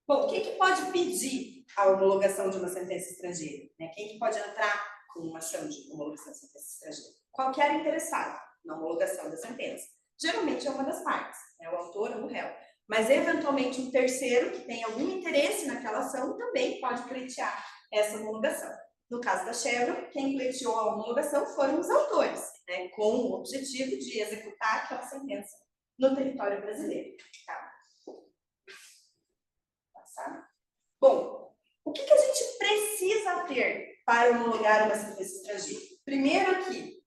Bom, quem que pode pedir a homologação de uma sentença estrangeira? Né? Quem que pode entrar com uma ação de homologação de sentença estrangeira? Qualquer interessado na homologação da sentença. Geralmente é uma das partes, o autor ou o réu. Mas, eventualmente, um terceiro que tem algum interesse naquela ação também pode pleitear essa homologação. No caso da Chevron, quem pleiteou a homologação foram os autores, né, com o objetivo de executar aquela sentença no território brasileiro. Tá? Passar. Bom, o que a gente precisa ter para homologar uma sentença estrangeira? Primeiro aqui,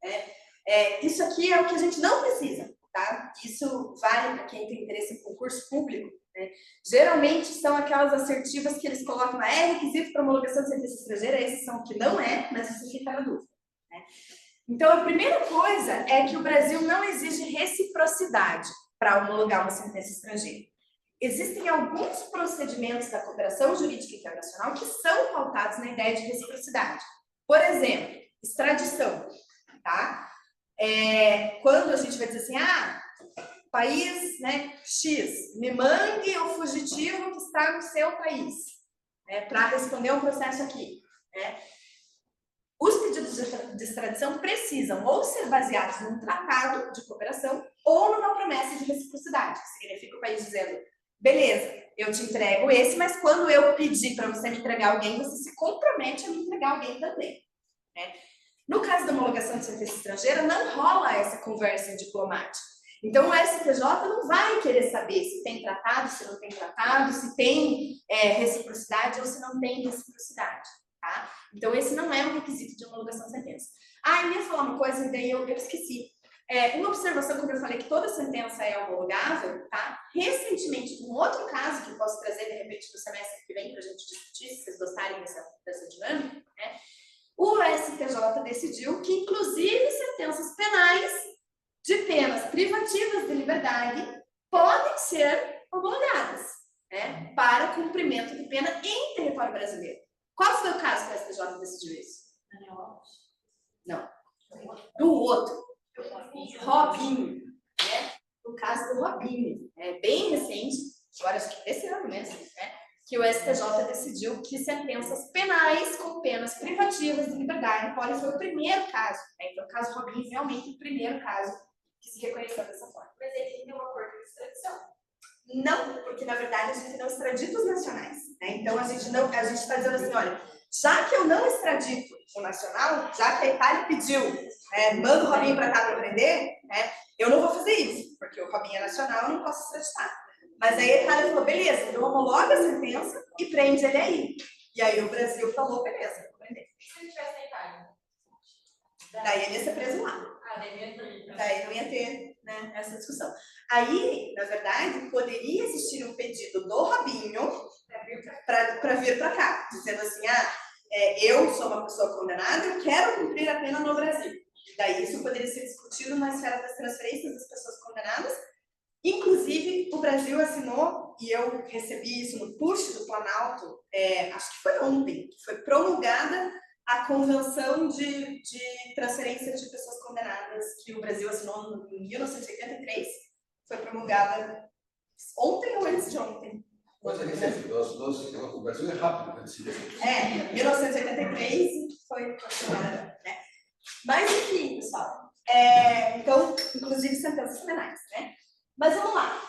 isso aqui é o que a gente não precisa. Tá? Isso vale para quem tem interesse em concurso público. Né? Geralmente são aquelas assertivas que eles colocam lá, requisito para homologação de sentença estrangeira, esses são o que não é, mas isso fica na dúvida. Né? Então, a primeira coisa é que o Brasil não exige reciprocidade para homologar uma sentença estrangeira. Existem alguns procedimentos da cooperação jurídica internacional que são pautados na ideia de reciprocidade. Por exemplo, extradição. Tá? Quando a gente vai dizer assim, país, né, X, me mande o fugitivo que está no seu país, para responder um processo aqui. Os pedidos de extradição precisam ou ser baseados num tratado de cooperação ou numa promessa de reciprocidade, que significa o país dizendo, beleza, eu te entrego esse, mas quando eu pedir para você me entregar alguém, você se compromete a me entregar alguém também. Né? No caso da homologação de sentença estrangeira, não rola essa conversa diplomática. Então, o STJ não vai querer saber se tem tratado, se não tem tratado, se tem reciprocidade ou se não tem reciprocidade, tá? Então, esse não é um requisito de homologação de sentença. Ah, eu ia falar uma coisa e daí eu esqueci. Uma observação, quando eu falei que toda sentença é homologável, tá? Recentemente, um outro caso que eu posso trazer, de repente, no semestre que vem, para a gente discutir, se vocês gostarem dessa dinâmica, né? O STJ decidiu que, inclusive, sentenças penais de penas privativas de liberdade podem ser homologadas, né, para cumprimento de pena em território brasileiro. Qual foi o caso que o STJ decidiu isso? Não. Do outro. Robinho. Né? O caso do Robinho. É bem recente, agora acho que esse ano mesmo, né, que o STJ decidiu que sentenças penais com penas privativas de liberdade podem ser o primeiro caso. Né? Então, o caso Robinho realmente é o primeiro caso que se reconheceu dessa forma. Mas ele tem um acordo de extradição. Não, porque na verdade a gente não extradita os nacionais. Né? Então a gente está dizendo assim, olha, já que eu não extradito o nacional, já que a Itália pediu, manda o Robinho para cá para prender, né, eu não vou fazer isso, porque o Robinho é nacional, eu não posso extraditar. Mas aí a Itália falou, beleza, então homologa a sentença e prende ele aí. E aí o Brasil falou, beleza, vou prender. Se ele estivesse na Itália? Daí ele ia ser preso lá. Daí não ia ter, né, essa discussão. Aí, na verdade, poderia existir um pedido do Robinho para vir para cá, dizendo assim, eu sou uma pessoa condenada, eu quero cumprir a pena no Brasil. E daí isso poderia ser discutido na esfera das transferências das pessoas condenadas. Inclusive, o Brasil assinou, e eu recebi isso no push do Planalto, acho que foi ontem, que foi promulgada a Convenção de Transferência de Pessoas Condenadas, que o Brasil assinou em 1983, foi promulgada ontem ou antes de ontem. Mas é recente, o Brasil é rápido para decidir. 1983 foi assinada, né? Mas, enfim, pessoal, então, inclusive sentenças penais, né? Mas vamos lá,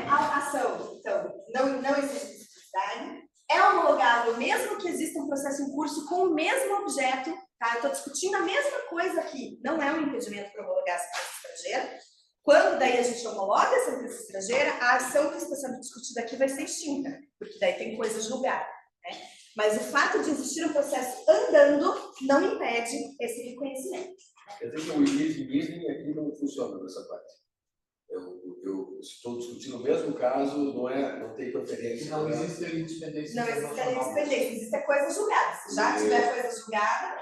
a ação, então, não existe reciprocidade, é homologável mesmo que exista um processo em curso com o mesmo objeto, tá? Eu estou discutindo a mesma coisa aqui, não é um impedimento para homologar a sentença estrangeira. Quando daí a gente homologa a sentença estrangeira, a ação que está sendo discutida aqui vai ser extinta, porque daí tem coisa julgada, né? Mas o fato de existir um processo andando não impede esse reconhecimento. Quer dizer que o início aqui não funciona nessa parte. Eu estou discutindo o mesmo caso, não tem preferência. Não existe independência. Não existe independência, existe coisa julgada. Se já tiver coisa julgada,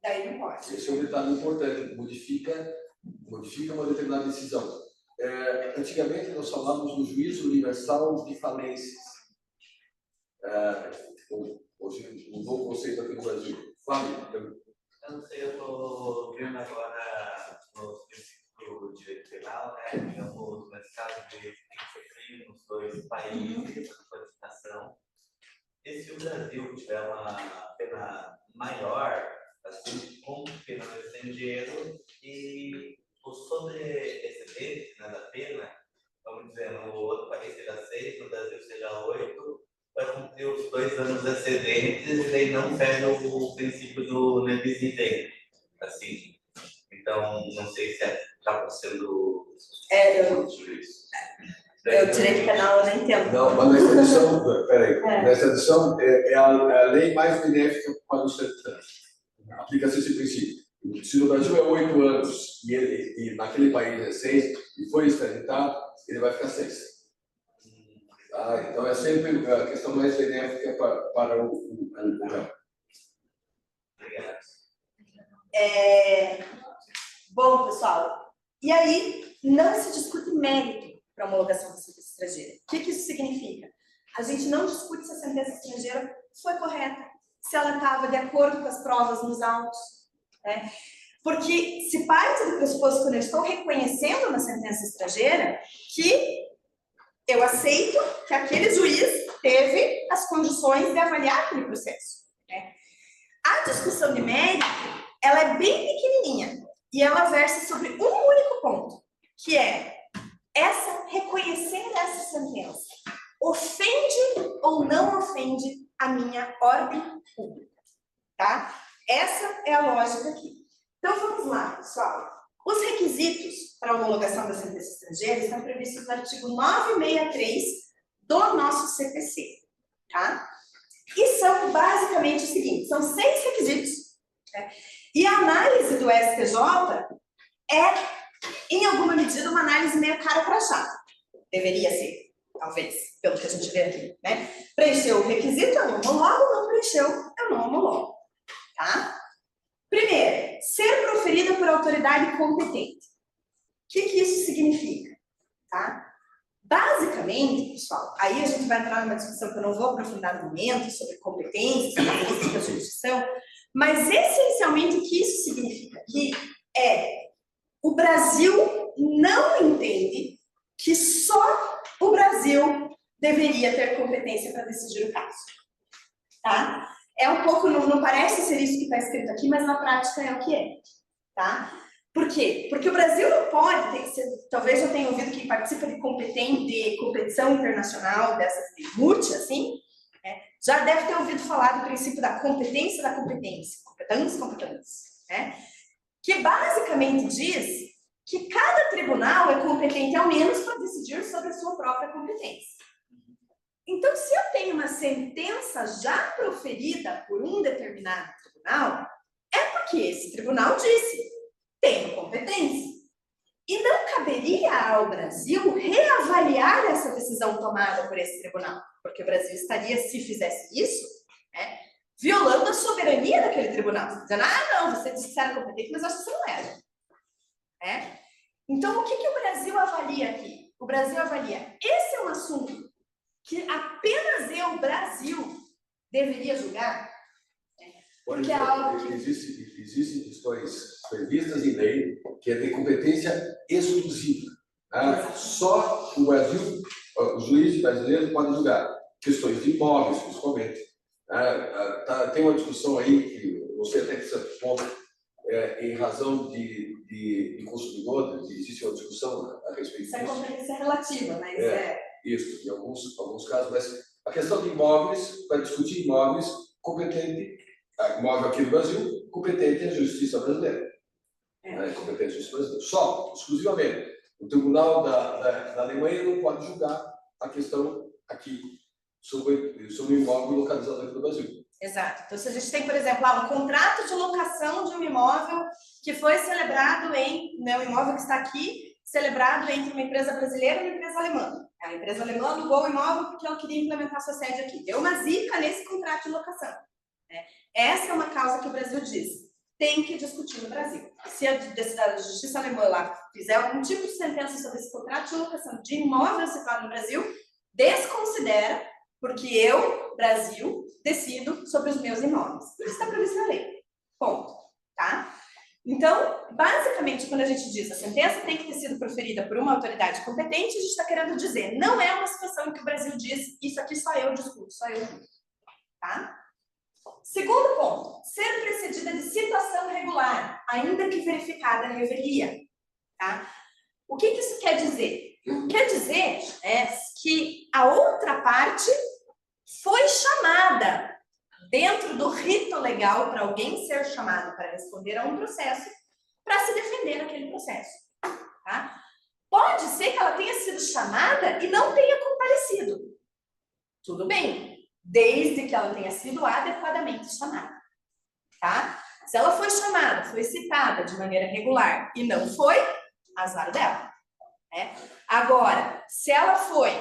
daí não pode. Esse é um detalhe importante, modifica uma determinada decisão. Antigamente nós falávamos do juízo universal de falências. Hoje mudou o conceito aqui no Brasil. Flávio, eu não sei, eu estou vendo agora nos princípios do direito penal, né? Digamos, nesse caso de tem que ser crime nos dois países, essa qualificação. E se o Brasil tiver uma pena maior, assim, com pena no estrangeiro, e o sobre-excedente, né, da pena, vamos dizer, no outro país seja 6, no Brasil seja 8, vai cumprir os 2 anos excedentes e daí não perde o princípio do ne bis in idem, assim. Então, não sei se está sendo o direito penal eu não entendo. Não, mas na extradição, peraí, na extradição é a lei mais benéfica para os extraditantes. Aplica-se esse princípio. Se no Brasil é 8 anos e naquele país é 6 e foi extraditado, ele vai ficar 6. Então é sempre a questão mais benéfica para o réu. Obrigado. Bom, pessoal, e aí não se discute mérito para a homologação da sentença estrangeira. O que isso significa? A gente não discute se a sentença estrangeira foi correta, se ela estava de acordo com as provas nos autos, né? Porque se parte do pressuposto quando eu estou reconhecendo na sentença estrangeira que eu aceito que aquele juiz teve as condições de avaliar aquele processo, né? A discussão de mérito, ela é bem pequenininha e ela versa sobre um único ponto, que é reconhecer essa sentença ofende ou não ofende a minha ordem pública, tá? Essa é a lógica aqui. Então vamos lá, pessoal. Os requisitos para a homologação da sentença estrangeira estão previstos no artigo 963 do nosso CPC, tá? E são basicamente o seguinte, são 6 requisitos, né? E a análise do STJ é, em alguma medida, uma análise meio cara crachá. Deveria ser, talvez, pelo que a gente vê aqui, né? Preencheu o requisito, eu não homologo, não preencheu, eu não homologo, tá? Primeiro, ser proferida por autoridade competente. O que isso significa? Tá? Basicamente, pessoal, aí a gente vai entrar numa discussão que eu não vou aprofundar no momento, sobre competência, sobre a jurisdição, mas essencialmente o que isso significa aqui é o Brasil não entende que só o Brasil deveria ter competência para decidir o caso. Tá? É um pouco, não parece ser isso que está escrito aqui, mas na prática é o que é. Tá? Por quê? Porque o Brasil não pode, tem que ser, talvez eu tenha ouvido quem participa de competição internacional, dessas de MUT, assim, né, já deve ter ouvido falar do princípio da competência, competência, né, que basicamente diz que cada tribunal é competente ao menos para decidir sobre a sua própria competência. Então, se eu tenho uma sentença já proferida por um determinado tribunal, é porque esse tribunal disse, tenho competência. E não caberia ao Brasil reavaliar essa decisão tomada por esse tribunal, porque o Brasil estaria, se fizesse isso, né, violando a soberania daquele tribunal. Dizendo, não, você disse que era competente, mas eu acho que você não era. É? Então, o que o Brasil avalia aqui? O Brasil avalia, esse é um assunto que apenas eu, Brasil, deveria julgar? Porque é algo que... Existem questões previstas em lei que é de competência exclusiva. Tá? Só o Brasil, o juiz brasileiro pode julgar questões de imóveis, principalmente. Tem uma discussão aí, que não sei até que certo ponto, em razão de consumidor, existe uma discussão a respeito disso. Isso é competência relativa, mas Isso, em alguns casos, mas a questão de imóveis, para discutir imóveis, competente, imóvel aqui no Brasil, competente é a justiça brasileira. Competente a justiça brasileira. Só, exclusivamente. O tribunal da Alemanha não pode julgar a questão aqui sobre o imóvel localizado aqui no Brasil. Exato. Então, se a gente tem, por exemplo, um contrato de locação de um imóvel que foi celebrado um imóvel que está aqui, celebrado entre uma empresa brasileira e uma empresa alemã. A empresa alemã alugou o imóvel porque ela queria implementar sua sede aqui. Deu uma zica nesse contrato de locação. Essa é uma causa que o Brasil diz. Tem que discutir no Brasil. Se a justiça alemã lá fizer algum tipo de sentença sobre esse contrato de locação de imóvel situado no Brasil, desconsidera, porque eu, Brasil, decido sobre os meus imóveis. Isso está previsto na lei. Ponto. Tá? Então, basicamente, quando a gente diz a sentença tem que ter sido proferida por uma autoridade competente, a gente está querendo dizer, não é uma situação em que o Brasil diz, isso aqui só eu discuto, só eu julgo. Tá? Segundo ponto, ser precedida de citação regular, ainda que verificada a revelia. Tá? O que isso quer dizer? Quer dizer que a outra parte foi chamada dentro do rito legal para alguém ser chamado para responder a um processo, para se defender naquele processo. Tá? Pode ser que ela tenha sido chamada e não tenha comparecido. Tudo bem, desde que ela tenha sido adequadamente chamada. Tá? Se ela foi chamada, foi citada de maneira regular e não foi, azar dela. Agora, se ela foi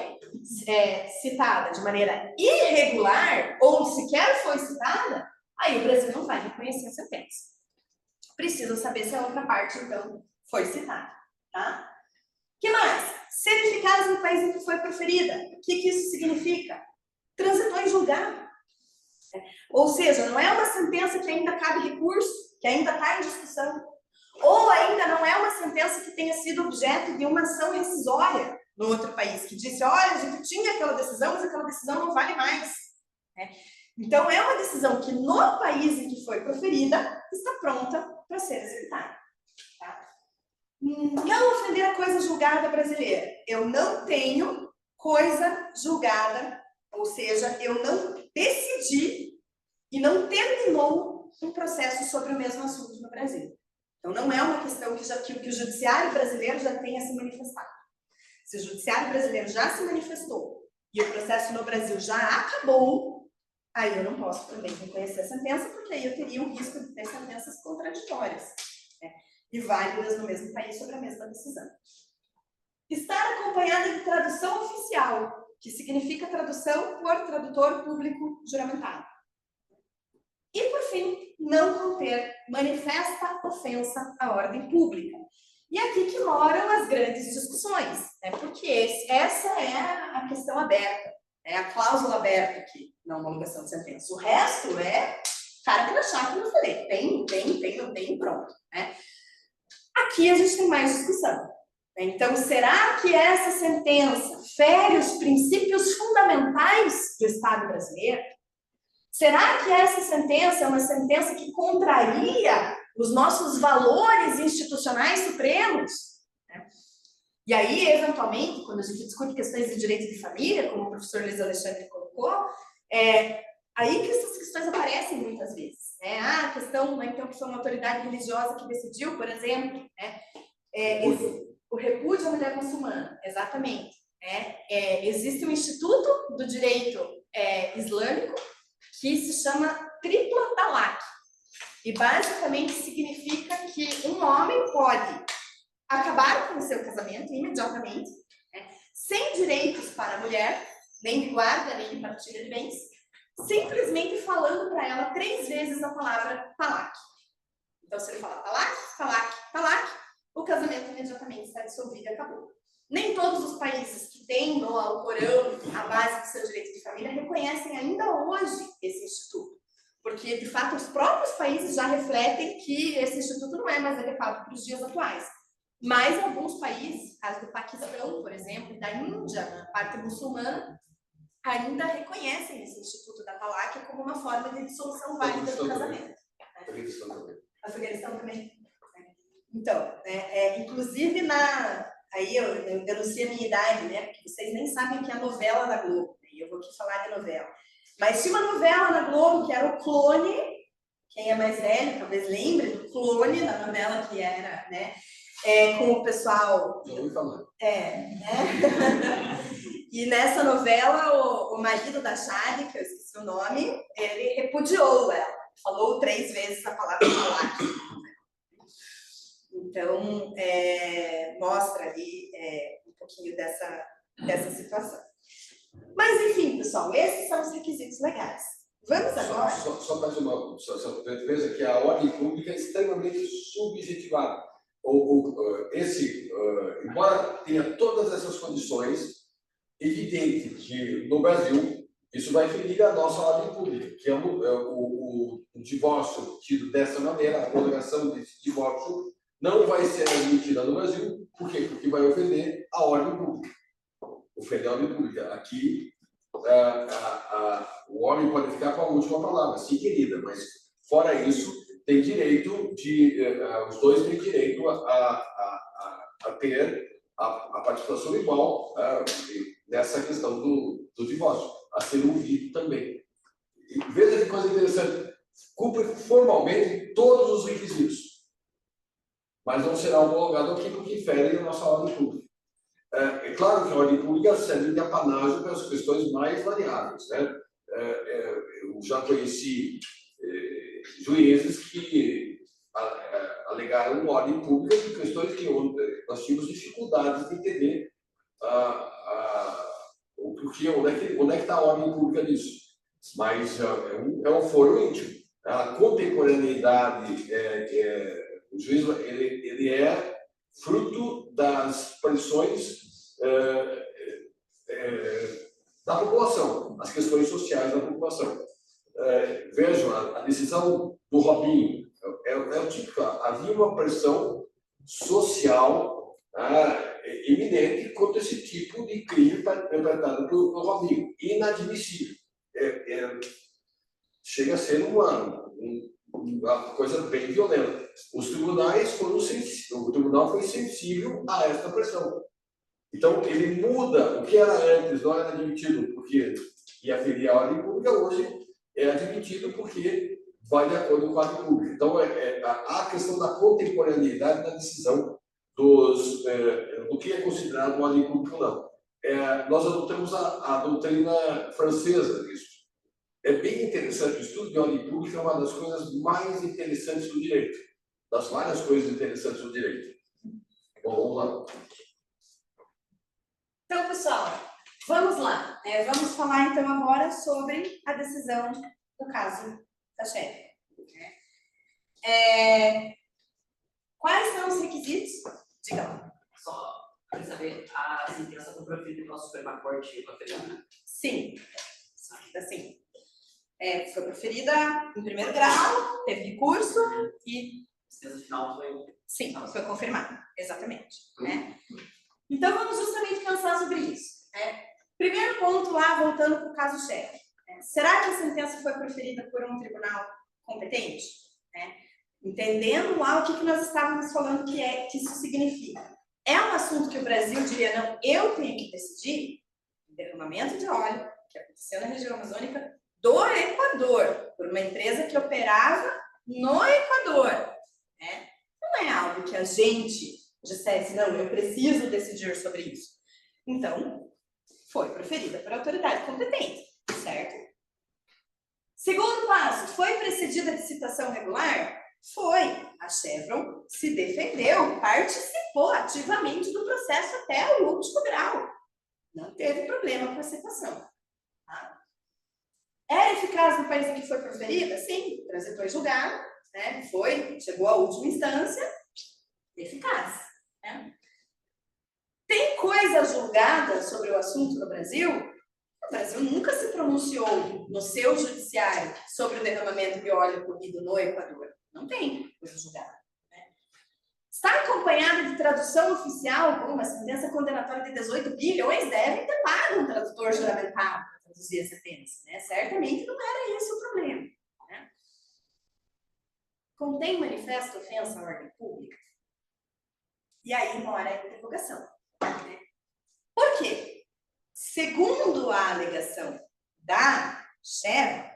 citada de maneira irregular ou sequer foi citada, aí o Brasil não vai reconhecer a sentença. Precisa saber se a outra parte, então, foi citada. Tá? O que mais? Ser eficaz no país em que foi proferida. O que isso significa? Transitou em julgado. Ou seja, não é uma sentença que ainda cabe recurso, que ainda está em discussão. Ou ainda não é uma sentença que tenha sido objeto de uma ação rescisória no outro país, que disse, olha, a gente tinha aquela decisão, mas aquela decisão não vale mais. Então, é uma decisão que no país em que foi proferida, está pronta para ser executada. Tá? Não ofender a coisa julgada brasileira. Eu não tenho coisa julgada, ou seja, eu não decidi e não terminou um processo sobre o mesmo assunto no Brasil. Então, não é uma questão que o judiciário brasileiro já tenha se manifestado. Se o judiciário brasileiro já se manifestou e o processo no Brasil já acabou, aí eu não posso também reconhecer a sentença, porque aí eu teria um risco de ter sentenças contraditórias, né, e válidas no mesmo país sobre a mesma decisão. Estar acompanhada de tradução oficial, que significa tradução por tradutor público juramentado. E, por fim, não conter manifesta ofensa à ordem pública. E aqui que moram as grandes discussões, né? Porque essa é a questão aberta, é a cláusula aberta aqui na homologação de sentença. O resto é cara de achar, como eu falei, tem, não tem, pronto, né? Aqui a gente tem mais discussão. Então, será que essa sentença fere os princípios fundamentais do Estado brasileiro? Será que essa sentença é uma sentença que contraria os nossos valores institucionais supremos? E aí, eventualmente, quando a gente discute questões de direito de família, como o professor Luiz Alexandre colocou, aí que essas questões aparecem muitas vezes. Né? A questão, né, então, que foi uma autoridade religiosa que decidiu, por exemplo, né, o repúdio à mulher muçulmana, exatamente. Existe um Instituto do Direito Islâmico que se chama tripla talaq. E basicamente significa que um homem pode acabar com o seu casamento imediatamente, né, sem direitos para a mulher, nem de guarda, nem de partilha de bens, simplesmente falando para ela 3 vezes a palavra talaq. Então, se ele falar talaq, talaq, talaq, o casamento imediatamente está dissolvido e acabou. Nem todos os países que têm no Alcorão a base do seu direito de família reconhecem ainda hoje esse instituto. Porque, de fato, os próprios países já refletem que esse instituto não é mais adequado para os dias atuais. Mas alguns países, caso do Paquistão, por exemplo, e da Índia, na parte muçulmana, ainda reconhecem esse instituto da talaq como uma forma de dissolução válida do casamento. Afeganistão também. Então, inclusive aí eu denuncio a minha idade, né? Porque vocês nem sabem o que é a novela da Globo. E eu vou aqui falar de novela. Mas tinha uma novela na Globo que era o Clone. Quem é mais velho talvez lembre do Clone, da novela que era, né? Com o pessoal. Já ouvi falar. Né? E nessa novela, o marido da Shadi, que eu esqueci o nome, ele repudiou ela. Falou 3 vezes a palavra talaq. Então, mostra ali um pouquinho dessa situação. Mas, enfim, pessoal, esses são os requisitos legais. Vamos agora... Só mais uma observação. Veja que a ordem pública é extremamente subjetivada. Embora tenha todas essas condições, evidente que no Brasil isso vai ferir a nossa ordem pública, que é o divórcio tido dessa maneira, a homologação desse divórcio não vai ser admitida no Brasil. Por quê? Porque vai ofender a ordem pública. Ofender a ordem pública. Aqui, o homem pode ficar com a última palavra, sim, querida, mas fora isso, tem direito os dois têm direito a ter a participação igual nessa questão do divórcio, a ser ouvido também. E veja que coisa interessante, cumpre formalmente todos os requisitos, mas não será homologado aqui porque fere a nossa ordem pública. É claro que a ordem pública serve de apanágio para as questões mais variáveis, né? Eu já conheci juízes que alegaram ordem pública de questões que nós tínhamos dificuldades de entender onde é que está a ordem pública nisso. Mas é um foro íntimo. A contemporaneidade, o juízo ele é fruto das pressões da população, as questões sociais da população. Vejam, a decisão do Robinho é o típico. Havia uma pressão social eminente contra esse tipo de crime perpetrado pelo Robinho. Inadmissível. Chega a ser uma coisa bem violenta. Os tribunais o tribunal foi sensível a esta pressão. Então, ele muda o que era antes, não era admitido porque ia ferir a ordem pública, hoje é admitido porque vai de acordo com o quadro público. Então, há a questão da contemporaneidade da decisão do que é considerado uma ordem pública ou não. Nós adotamos a doutrina francesa disso. É bem interessante, o estudo de ordem pública é uma das coisas mais interessantes do direito, das várias coisas interessantes do direito. Bom, vamos lá. Então, pessoal, vamos lá. Vamos falar, então, agora sobre a decisão do caso da chefe. Quais são os requisitos? Diga lá. Só para saber, a sentença foi proferida pela Suprema Corte Federal? Sim. Assim, foi proferida em primeiro grau, teve recurso e... A sentença final foi... Sim, foi confirmada. Exatamente. Então, vamos justamente pensar sobre isso. Primeiro ponto lá, voltando para o caso chefe. Será que a sentença foi proferida por um tribunal competente? Entendendo lá o que nós estávamos falando que isso significa. É um assunto que o Brasil diria, não, eu tenho que decidir derramamento de óleo, que aconteceu na região amazônica do Equador, por uma empresa que operava no Equador. Não é algo que a gente dissesse, não, eu preciso decidir sobre isso. Então, foi proferida por autoridade competente, certo? Segundo passo, foi precedida de citação regular? Foi. A Chevron se defendeu, participou ativamente do processo até o último grau. Não teve problema com a citação. Era eficaz no país em que foi proferida? Sim, transitou em julgado, chegou à última instância, eficaz. Tem coisa julgada sobre o assunto no Brasil? O Brasil nunca se pronunciou no seu judiciário sobre o derramamento de óleo ocorrido no Equador. Não tem coisa julgada. Está acompanhada de tradução oficial com uma sentença condenatória de 18 bilhões? Devem ter pago um tradutor juramentado para traduzir a sentença. Certamente não era esse o problema. Contém manifesto ofensa à ordem pública? E aí mora a interrogação. Por quê? Segundo a alegação da Chevron,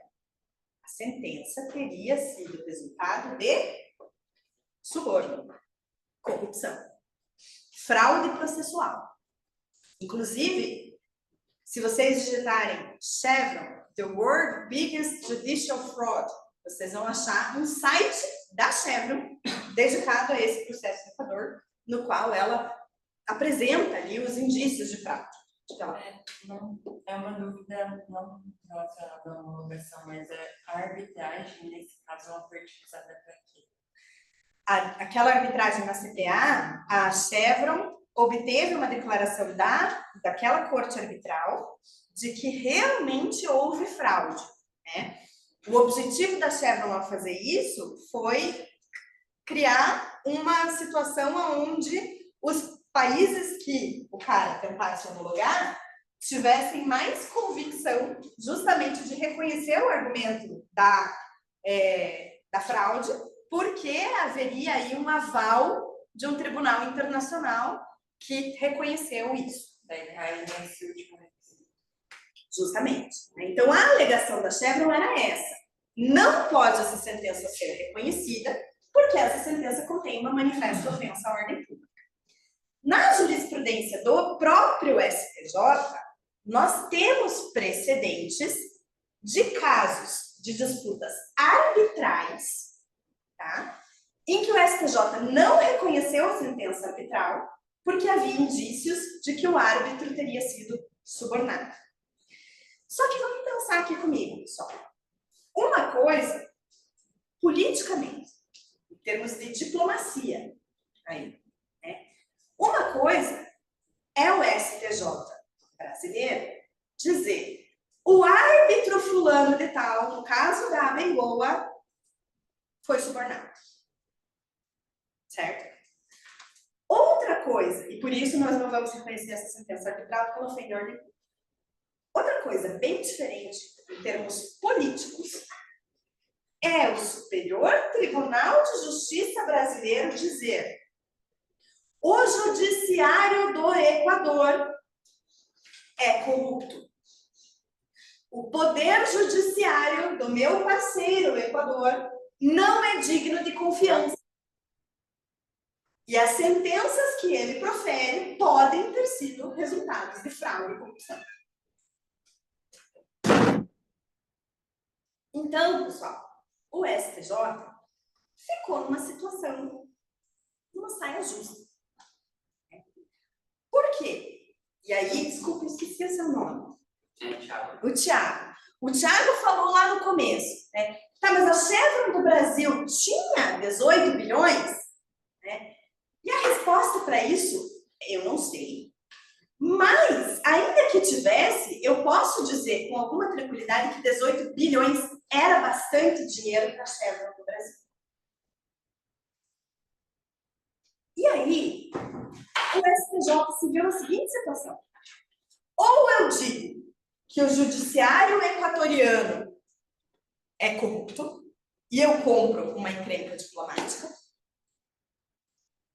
a sentença teria sido resultado de suborno, corrupção, fraude processual. Inclusive, se vocês digitarem Chevron, the world biggest judicial fraud, vocês vão achar um site da Chevron dedicado a esse processo no Equador, no qual ela apresenta ali os indícios de fraude. É uma dúvida não relacionada à homologação, mas a arbitragem, nesse caso, é uma foi utilizada para quê? Aquela arbitragem na CTA, a Chevron obteve uma declaração daquela corte arbitral de que realmente houve fraude. O objetivo da Chevron ao fazer isso foi criar uma situação onde os países que o cara tentasse homologar tivessem mais convicção justamente de reconhecer o argumento da fraude, porque haveria aí um aval de um tribunal internacional que reconheceu isso. Nesse último requisito. Justamente. Então, a alegação da Chevron era essa. Não pode essa sentença ser reconhecida, porque essa sentença contém uma manifesta ofensa à ordem pública. Na jurisprudência do próprio STJ, nós temos precedentes de casos de disputas arbitrais, em que o STJ não reconheceu a sentença arbitral porque havia indícios de que o árbitro teria sido subornado. Só que vamos pensar aqui comigo, pessoal. Uma coisa, politicamente, em termos de diplomacia, uma coisa é o STJ brasileiro dizer o árbitro fulano de tal, no caso da Bengoa, foi subornado. Certo? Outra coisa, e por isso nós não vamos reconhecer essa sentença arbitral porque ela ofende a ordem pública. Outra coisa bem diferente, em termos políticos, é o Superior Tribunal de Justiça brasileiro dizer: o Judiciário do Equador é corrupto. o poder judiciário do meu parceiro, o Equador, não é digno de confiança. E as sentenças que ele profere podem ter sido resultados de fraude e corrupção. Então, pessoal, o STJ ficou numa situação, numa saia justa. Por quê? E aí, desculpa, eu esqueci o seu nome. Thiago. O Thiago. O Thiago falou lá no começo, né? Tá, mas a Chevron do Brasil tinha 18 bilhões? Né? E a resposta para isso, eu não sei. Mas, ainda que tivesse, eu posso dizer com alguma tranquilidade que 18 bilhões era bastante dinheiro para a Chevron do Brasil. E aí, o STJ se viu na seguinte situação. Ou eu digo que o judiciário equatoriano é corrupto e eu compro uma encrenca diplomática,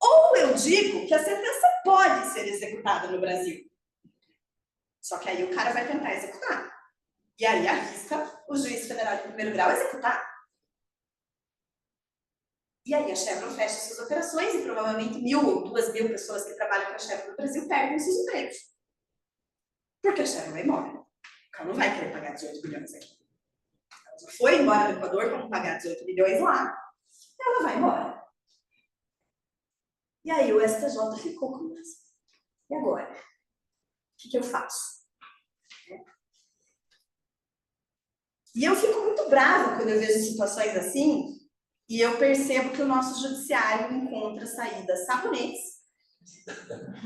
ou eu digo que a sentença pode ser executada no Brasil. Só que aí o cara vai tentar executar. E aí arrisca o juiz federal de primeiro grau executar. E aí a Chevron fecha suas operações e provavelmente 1.000 ou 2.000 pessoas que trabalham com a Chevron no Brasil perdem seus empregos. Porque a Chevron vai embora. Ela não vai querer pagar 18 bilhões aqui. Ela já foi embora do Equador para não pagar 18 bilhões lá. Ela vai embora. E aí o STJ ficou com isso. E agora? O que eu faço? E eu fico muito brava quando eu vejo situações assim e eu percebo que o nosso judiciário encontra saídas sabonetes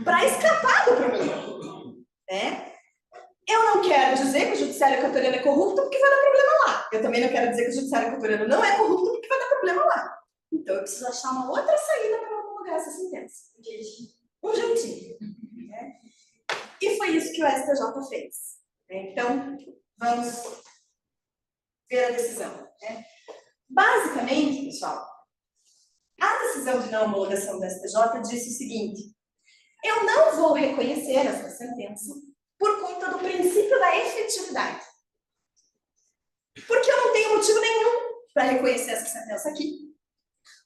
para escapar do problema. Né? Eu não quero dizer que o judiciário equatoriano é corrupto porque vai dar problema lá. Eu também não quero dizer que o judiciário equatoriano não é corrupto porque vai dar problema lá. Então eu preciso achar uma outra saída para homologar essa sentença. Um jeitinho. Né? E foi isso que o STJ fez. Então, vamos ver a decisão. Né? Basicamente, pessoal, a decisão de não homologação do STJ disse o seguinte: eu não vou reconhecer essa sentença por conta do princípio da efetividade. Porque eu não tenho motivo nenhum para reconhecer essa sentença aqui,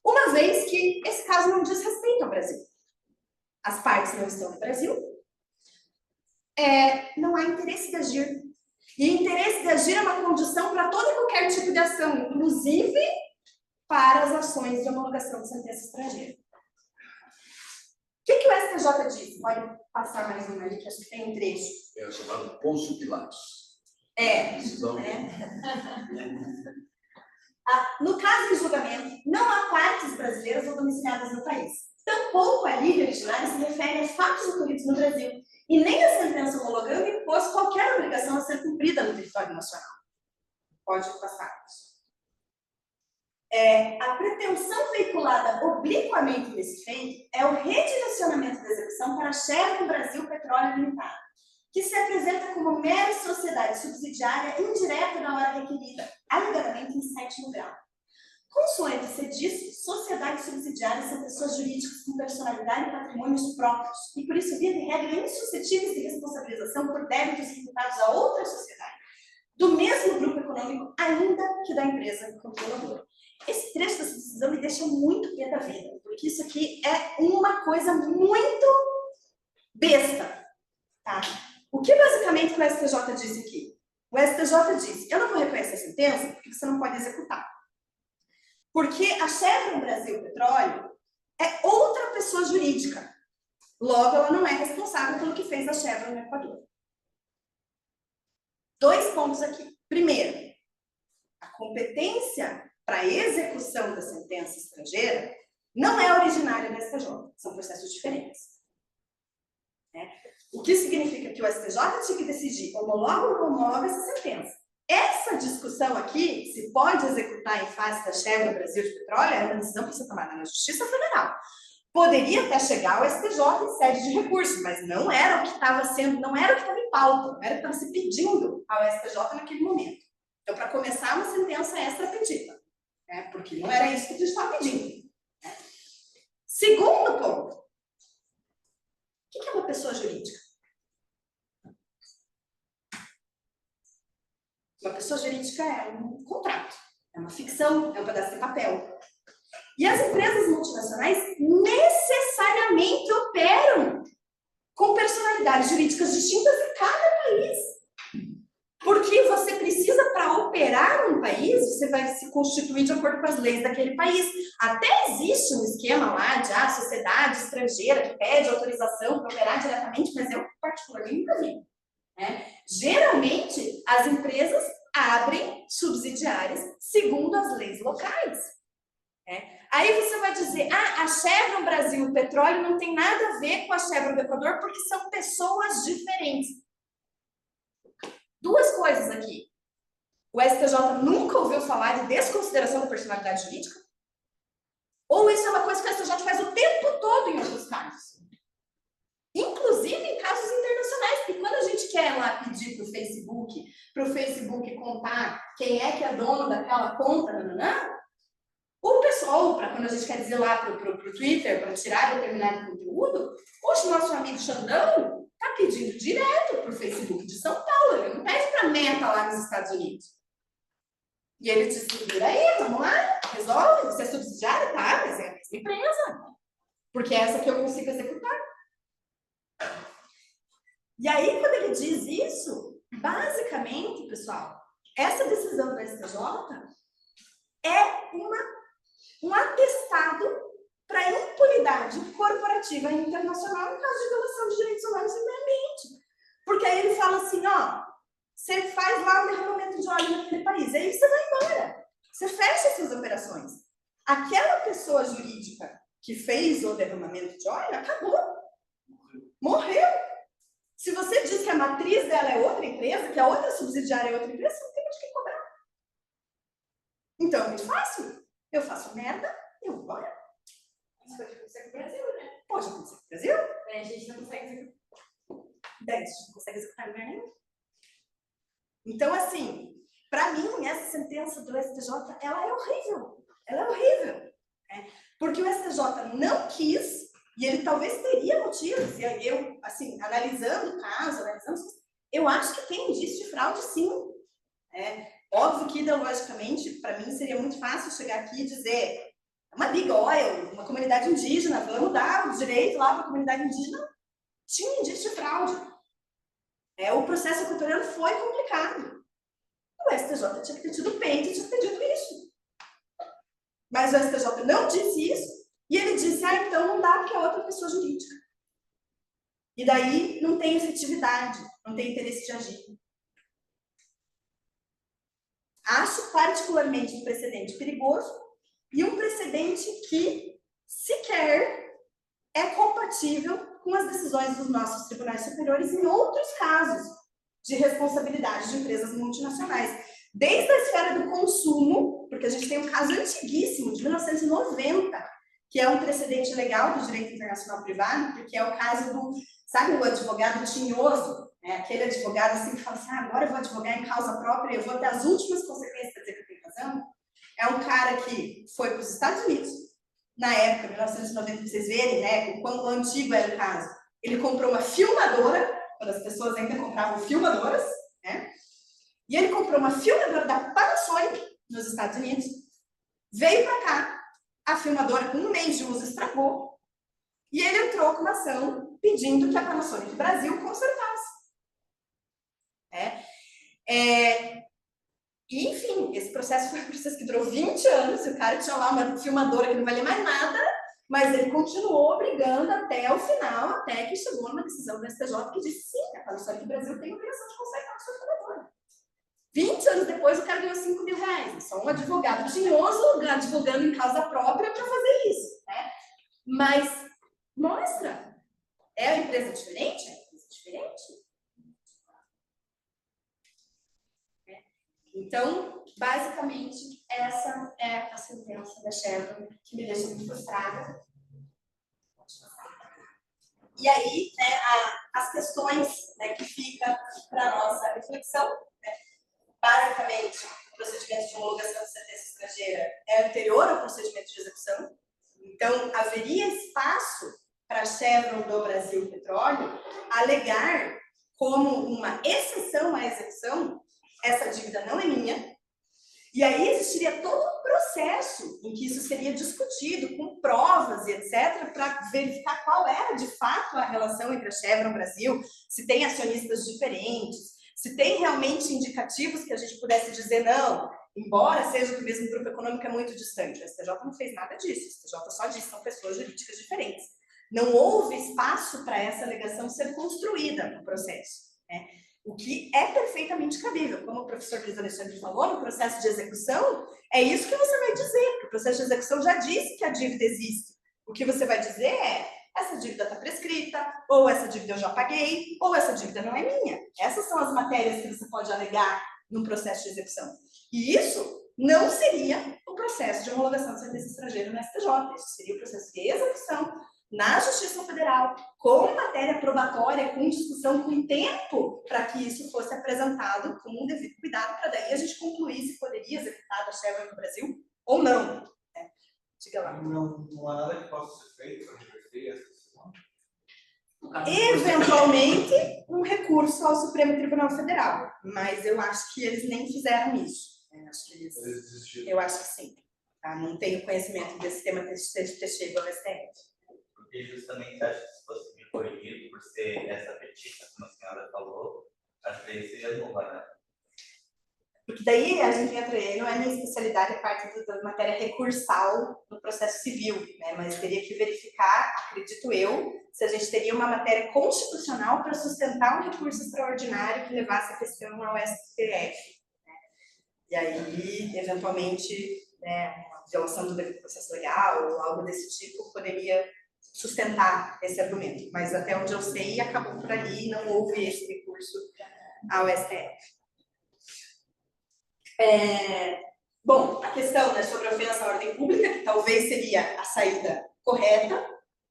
uma vez que esse caso não diz respeito ao Brasil. As partes não estão no Brasil, não há interesse de agir. E interesse de agir é uma condição para todo e qualquer tipo de ação, inclusive para as ações de homologação de sentença estrangeira. O que o STJ diz? Pode passar mais uma ali, que acho que tem um trecho. É o chamado consupilatus. Decisão. No caso de julgamento, não há partes brasileiras ou domiciliadas no país. Tampouco a lei originária se refere a fatos ocorridos no Brasil, e nem a sentença homologando impôs qualquer obrigação a ser cumprida no território nacional. Pode passar. A pretensão veiculada obliquamente nesse feito é o redirecionamento da execução para a Chevron Brasil Petróleo Limitada, que se apresenta como mera sociedade subsidiária indireta na hora requerida, alegadamente em 7º grau. Consoante se diz, sociedades subsidiárias são pessoas jurídicas com personalidade e patrimônios próprios, e por isso, via de regra, insuscetíveis de responsabilização por débitos imputados a outra sociedade, do mesmo grupo econômico, ainda que da empresa controladora. Esse trecho dessa decisão me deixa muito pé da vida, porque isso aqui é uma coisa muito besta. Tá? O que basicamente o STJ disse aqui? O STJ disse: eu não vou reconhecer a sentença porque você não pode executar. Porque a Chevron Brasil Petróleo é outra pessoa jurídica. Logo, ela não é responsável pelo que fez a Chevron no Equador. 2 pontos aqui. Primeiro, a competência para a execução da sentença estrangeira não é originária da STJ. São processos diferentes. O que significa que o STJ tinha que decidir homologa ou não homologa essa sentença. Essa discussão aqui, se pode executar em face da Chevron Brasil de Petróleo, é uma decisão que precisa ser tomada na Justiça Federal. Poderia até chegar ao STJ em sede de recurso, mas não era o que estava sendo, não era o que estava em pauta, não era o que estava se pedindo ao STJ naquele momento. Então, para começar, uma sentença extra pedida, porque não era isso que a gente estava pedindo. Segundo ponto, o que é uma pessoa jurídica? Uma pessoa jurídica é um contrato, é uma ficção, é um pedaço de papel. E as empresas multinacionais necessariamente operam com personalidades jurídicas distintas em cada país. Porque você precisa, para operar num país, você vai se constituir de acordo com as leis daquele país. Até existe um esquema lá de sociedade estrangeira que pede autorização para operar diretamente, mas eu particularmente nunca vi. Né? Geralmente, as empresas abrem subsidiárias segundo as leis locais. Né? Aí você vai dizer, a Chevron Brasil Petróleo não tem nada a ver com a Chevron do Equador porque são pessoas diferentes. Duas coisas aqui. O STJ nunca ouviu falar de desconsideração da personalidade jurídica? Ou isso é uma coisa que o STJ faz o tempo todo em outros casos? Inclusive em casos internacionais, porque quando a gente quer lá pedir para o Facebook contar quem é que é dono daquela conta, o pessoal, para quando a gente quer dizer lá para o Twitter, para tirar determinado conteúdo, hoje nosso amigo Xandão está pedindo direto para o Facebook de São Paulo, ele não pede para a Meta lá nos Estados Unidos. E ele diz, vira aí, vamos lá, resolve, você é subsidiário, tá, mas é a mesma empresa, porque é essa que eu consigo executar. E aí, quando ele diz isso, basicamente, pessoal, essa decisão do STJ é um atestado para impunidade corporativa e internacional em caso de violação de direitos humanos e meio ambiente. Porque aí ele fala assim, você faz lá um derramamento de óleo naquele país, aí você vai embora. Você fecha suas operações. Aquela pessoa jurídica que fez o derramamento de óleo, acabou. Morreu. Se você diz que a matriz dela é outra empresa, que a outra subsidiária é outra empresa, você não tem mais o que cobrar. Então é muito fácil. Eu faço merda, eu vou embora. Isso pode acontecer com o Brasil, né? Pode acontecer com o Brasil. A gente não consegue executar. Daí a gente não consegue executar lugar nenhum. Então, assim, para mim, essa sentença do STJ, ela é horrível. Ela é horrível. Né? Porque o STJ não quis, e ele talvez teria motivos, e eu, assim, analisando o caso, eu acho que tem indício de fraude, sim. Óbvio que, ideologicamente, para mim, seria muito fácil chegar aqui e dizer uma big oil, uma comunidade indígena, vamos dar o direito lá para a comunidade indígena. Tinha indício de fraude. O processo equatoriano foi complicado. O STJ tinha que ter tido peito e tinha que ter dito isso. Mas o STJ não disse isso, e ele disse, então não dá porque é outra pessoa jurídica. E daí não tem efetividade, não tem interesse de agir. Acho particularmente um precedente perigoso e um precedente que sequer é compatível com as decisões dos nossos tribunais superiores em outros casos de responsabilidade de empresas multinacionais. Desde a esfera do consumo, porque a gente tem um caso antiguíssimo, de 1990, que é um precedente legal do direito internacional privado, porque é o caso do, sabe, o advogado tinhoso, aquele advogado assim que fala assim, agora eu vou advogar em causa própria, eu vou ter as últimas consequências para dizer que eu tenho razão. É um cara que foi para os Estados Unidos, na época, 1990, para vocês verem, né, o quão antigo era o caso. Ele comprou uma filmadora, quando as pessoas ainda compravam filmadoras, né? E ele comprou uma filmadora da Panasonic, nos Estados Unidos, veio para cá, a filmadora com um mês de uso estragou, e ele entrou com uma ação pedindo que a Panasonic Brasil consertasse. E, enfim, esse processo foi um processo que durou 20 anos, e o cara tinha lá uma filmadora que não valia mais nada, mas ele continuou brigando até o final, até que chegou numa decisão do STJ que disse sim, a Panasonic Brasil tem obrigação de consertar a sua filmadora. 20 anos depois, o cara ganhou 5 mil reais. Só um advogado tinhoso advogando em causa própria para fazer isso. Né? Mas mostra. É a empresa diferente? É a empresa diferente. Então, basicamente, essa é a sentença da Chevron que me deixa muito frustrada. E aí, né, as questões, né, que ficam para a nossa reflexão, né? Basicamente, o procedimento de homologação de sentença estrangeira é anterior ao procedimento de execução. Então, haveria espaço para a Chevron do Brasil Petróleo alegar como uma exceção à execução essa dívida não é minha. E aí existiria todo um processo em que isso seria discutido com provas e etc, para verificar qual era de fato a relação entre a Chevron Brasil, se tem acionistas diferentes, se tem realmente indicativos que a gente pudesse dizer não, embora seja do mesmo grupo econômico, é muito distante. O STJ não fez nada disso, o STJ só disse que são pessoas jurídicas diferentes. Não houve espaço para essa alegação ser construída no processo, né? O que é perfeitamente cabível. Como o professor Luiz Alexandre falou, no processo de execução, é isso que você vai dizer, porque o processo de execução já disse que a dívida existe. O que você vai dizer é, essa dívida está prescrita, ou essa dívida eu já paguei, ou essa dívida não é minha. Essas são as matérias que você pode alegar no processo de execução. E isso não seria o processo de homologação de serviço estrangeiro no STJ. Isso seria o processo de execução na Justiça Federal, com matéria probatória, com discussão, com tempo, para que isso fosse apresentado com um devido cuidado, para daí a gente concluir se poderia executar a Chevron no Brasil ou não. Né? Diga lá. Não há nada que possa ser feito para reverter essa decisão? Eventualmente, um recurso ao Supremo Tribunal Federal, mas eu acho que eles nem fizeram isso. Né? Eu acho que sim. Tá? Não tenho conhecimento desse tema ter chegado ao STF. Porque justamente acho que se fosse me corrigido por ser essa petita, como a senhora falou, acho que aí seria nova, né? Porque daí a gente entra, não é minha especialidade, é parte da matéria recursal no processo civil, né? Mas teria que verificar, acredito eu, se a gente teria uma matéria constitucional para sustentar um recurso extraordinário que levasse a questão ao STF. Né? E aí, eventualmente, né, uma violação do devido processo legal ou algo desse tipo poderia sustentar esse argumento, mas até onde eu sei, acabou por ali, não houve esse recurso ao STF. Bom, a questão, né, sobre a ofensa à ordem pública, que talvez seria a saída correta,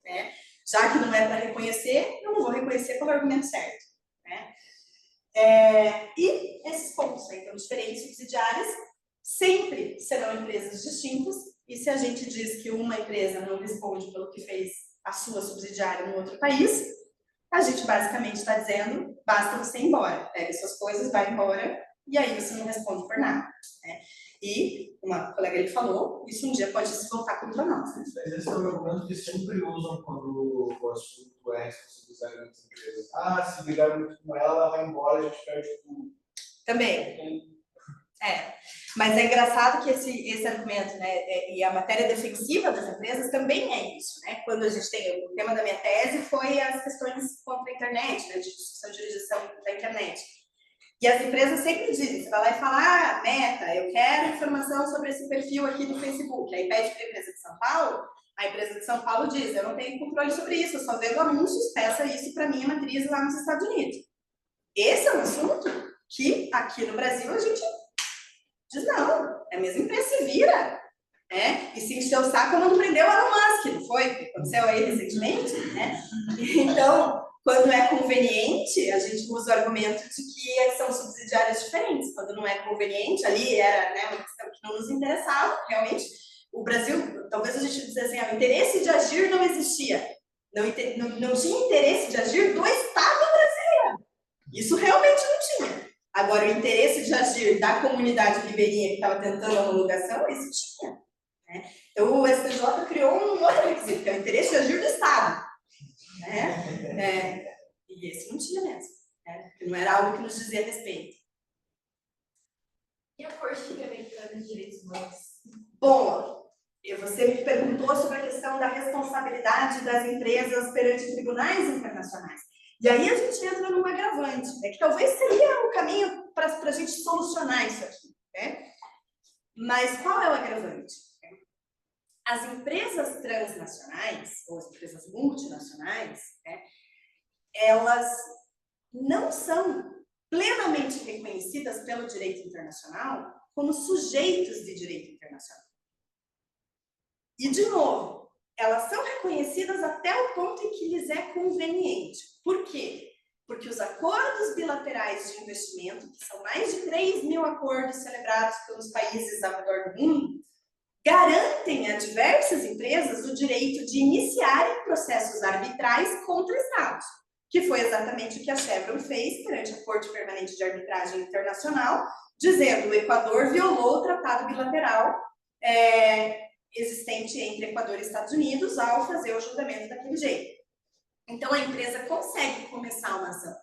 né, já que não é para reconhecer, eu não vou reconhecer pelo argumento certo. Né. E esses pontos, né, então, diferentes subsidiárias, sempre serão empresas distintas, e se a gente diz que uma empresa não responde pelo que fez a sua subsidiária no outro país, a gente basicamente está dizendo, basta você ir embora, pega suas coisas, vai embora, e aí você não responde por nada. Né? E uma colega ele falou, isso um dia pode se voltar contra nós. Né? Mas esse é o argumento que sempre usam quando o assunto é responsabilizar as empresas. Ah, se brigar muito com ela vai embora, a gente perde tudo. Também. Mas é engraçado que esse argumento, né, e a matéria defensiva das empresas também é isso, né? Quando a gente tem, o tema da minha tese foi as questões contra a internet, né, de discussão de jurisdição da internet. E as empresas sempre dizem, você vai lá e fala, Meta, eu quero informação sobre esse perfil aqui do Facebook. Aí pede para a empresa de São Paulo, a empresa de São Paulo diz, eu não tenho controle sobre isso, eu só vendo anúncios, peça isso para minha matriz lá nos Estados Unidos. Esse é um assunto que aqui no Brasil a gente diz, não, a mesma empresa se vira, né? E se encheu o saco quando prendeu o Elon Musk, não foi? Aconteceu aí recentemente, né? Então, quando é conveniente, a gente usa o argumento de que são subsidiárias diferentes. Quando não é conveniente, ali era, né, uma questão que não nos interessava, realmente. O Brasil, talvez a gente dissesse assim, o interesse de agir não existia. Não tinha interesse de agir do Estado brasileiro. Isso realmente não tinha. Agora, o interesse de agir da comunidade ribeirinha que estava tentando a homologação, isso tinha. Né? Então, o STJ criou um outro requisito, que é o interesse de agir do Estado. Né? E esse não tinha mesmo. Né? Porque não era algo que nos dizia respeito. E a Corte Interamericana de Direitos Humanos? Bom, você me perguntou sobre a questão da responsabilidade das empresas perante tribunais internacionais. E aí a gente entra num agravante, né? Que talvez seria o caminho para a gente solucionar isso aqui. Né? Mas qual é o agravante? As empresas transnacionais, ou as empresas multinacionais, né, elas não são plenamente reconhecidas pelo direito internacional como sujeitos de direito internacional. E, de novo, elas são reconhecidas até o ponto em que lhes é conveniente. Por quê? Porque os acordos bilaterais de investimento, que são mais de 3.000 acordos celebrados pelos países ao redor do mundo, garantem a diversas empresas o direito de iniciarem processos arbitrais contra estados. que foi exatamente o que a Chevron fez perante a Corte Permanente de Arbitragem Internacional, dizendo que o Equador violou o tratado bilateral existente entre Equador e Estados Unidos ao fazer o julgamento daquele jeito. Então, a empresa consegue começar uma ação,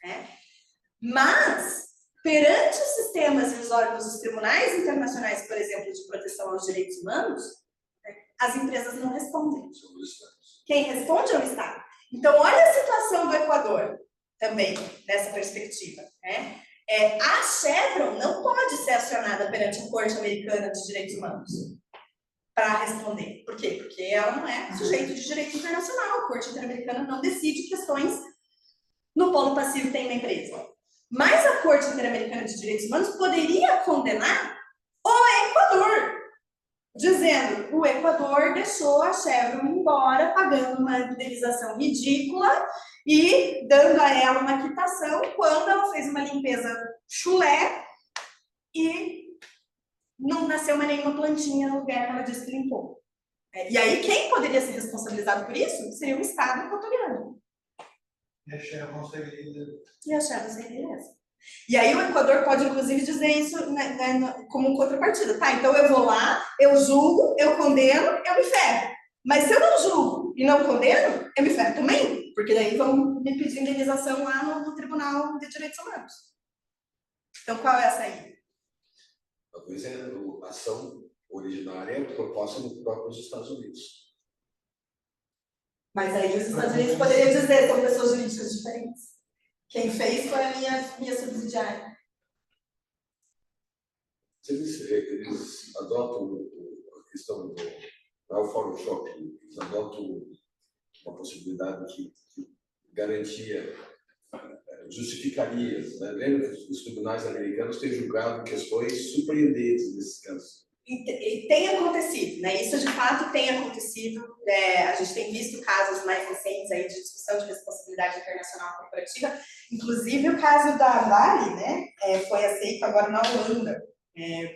né? Mas, perante os sistemas e os órgãos dos tribunais internacionais, por exemplo, de proteção aos direitos humanos, as empresas não respondem. Quem responde é o Estado. Então, olha a situação do Equador também, nessa perspectiva, né? A Chevron não pode ser acionada perante a Corte Americana de Direitos Humanos para responder. Por quê? Porque ela não é sujeito de direito internacional. A Corte Interamericana não decide questões no polo passivo tem uma empresa. Mas a Corte Interamericana de Direitos Humanos poderia condenar o Equador, dizendo que o Equador deixou a Chevron embora, pagando uma indenização ridícula e dando a ela uma quitação quando ela fez uma limpeza chulé e não nasceu mais nenhuma plantinha no lugar que ela disse que limpou. E aí, quem poderia ser responsabilizado por isso seria o Estado equatoriano. E a Chevron seria... E a Chevron seria essa. E aí o Equador pode, inclusive, dizer isso como contrapartida. Tá, então eu vou lá, eu julgo, eu condeno, eu me ferro. Mas se eu não julgo e não condeno, eu me ferro também. Porque daí vão me pedir indenização lá no Tribunal de Direitos Humanos. Então, qual é a saída? Talvez a ação originária proposta nos próprios Estados Unidos. Mas aí os Estados Unidos poderiam dizer, são pessoas jurídicas diferentes. Quem fez foi a minha subsidiária. Eles adotam a questão do Fórum Shopping, eles adotam uma possibilidade que garantia, justificaria, né? Lembra que os tribunais americanos têm julgado questões surpreendentes nesses casos. E tem acontecido, né? Isso de fato tem acontecido. A gente tem visto casos mais recentes aí de discussão de responsabilidade internacional corporativa. Inclusive o caso da Vale, né? Foi aceito agora na Holanda.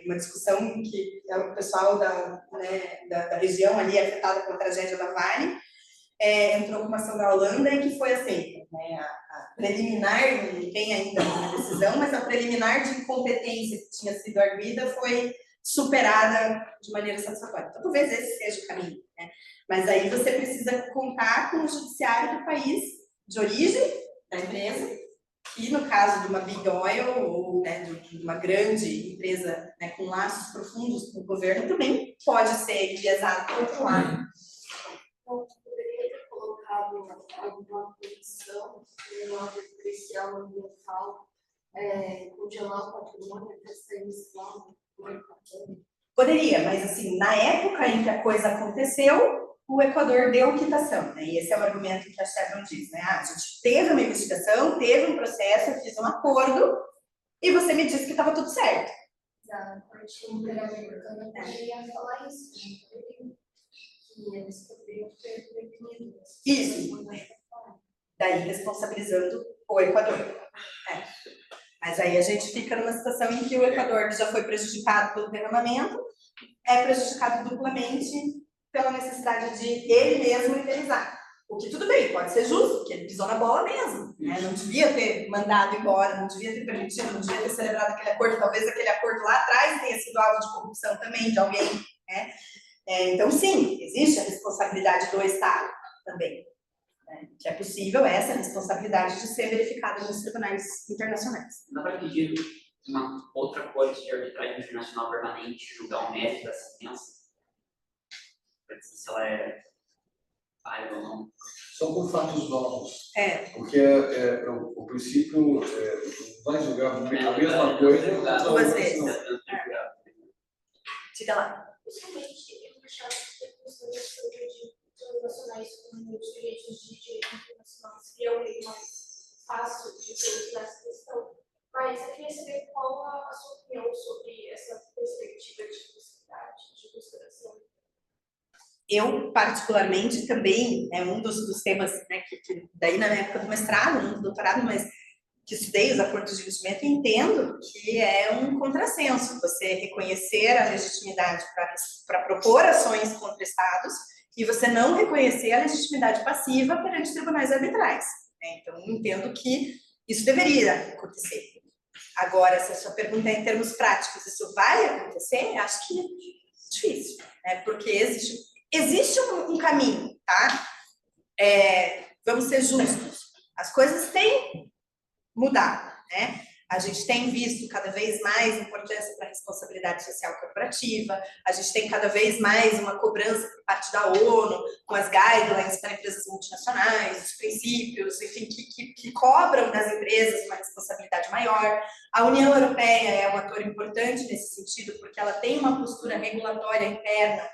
Uma discussão em que o pessoal da região ali afetada pela tragédia da Vale entrou com uma ação da Holanda e que foi aceita. Né? A preliminar, não tem ainda uma decisão, mas a preliminar de incompetência que tinha sido arguida foi superada de maneira satisfatória. Então, talvez esse seja o caminho, né? Mas aí você precisa contar com o judiciário do país de origem da empresa, e no caso de uma Big Oil ou, né, de uma grande empresa, né, com laços profundos com o governo, também pode ser enviesado para o outro lado. Então, poderia ter colocado alguma posição no âmbito policial ambiental, congelar o patrimônio até sair desse lado? Poderia, mas assim, na época em que a coisa aconteceu, o Equador deu quitação, né? E esse é o argumento que a Chevron diz, né? A gente teve uma investigação, teve um processo, eu fiz um acordo, e você me disse que estava tudo certo. A Corte Interamericana poderia falar isso, que eles poderiam ter definido isso. Daí responsabilizando o Equador. Mas aí a gente fica numa situação em que o Equador já foi prejudicado pelo derramamento, é prejudicado duplamente pela necessidade de ele mesmo indenizar. O que tudo bem, pode ser justo, porque ele pisou na bola mesmo, né? Não devia ter mandado embora, não devia ter permitido, não devia ter celebrado aquele acordo, talvez aquele acordo lá atrás tenha sido alvo de corrupção também de alguém, né? Então sim, existe a responsabilidade do Estado também. Que é possível essa responsabilidade de ser verificada nos tribunais internacionais. Dá para pedir uma outra corte de arbitragem internacional permanente julgar o mérito da sentença? Para dizer se ela é válida ou não? São por fatos novos. Porque o princípio vai julgar a mesma coisa duas vezes. Diga lá. Justamente, eu achava que a questão internacionais como os direitos de direito internacional seria o meio mais fácil de solucionar essa questão, mas eu queria saber qual a sua opinião sobre essa perspectiva de possibilidade de consideração. Eu, particularmente, também, um dos temas, né, que daí na época do mestrado, não do doutorado, mas que estudei os acordos de investimento, entendo que é um contrassenso você reconhecer a legitimidade para propor ações contra estados e você não reconhecer a legitimidade passiva perante tribunais arbitrais. né? Então, entendo que isso deveria acontecer. Agora, se a sua pergunta é em termos práticos, isso vai acontecer? Acho que é difícil, né? Porque existe um caminho, tá? Vamos ser justos. As coisas têm mudado, né? A gente tem visto cada vez mais importância para a responsabilidade social corporativa, a gente tem cada vez mais uma cobrança por parte da ONU, com as guidelines para empresas multinacionais, os princípios, enfim, que cobram das empresas uma responsabilidade maior. A União Europeia é um ator importante nesse sentido, porque ela tem uma postura regulatória interna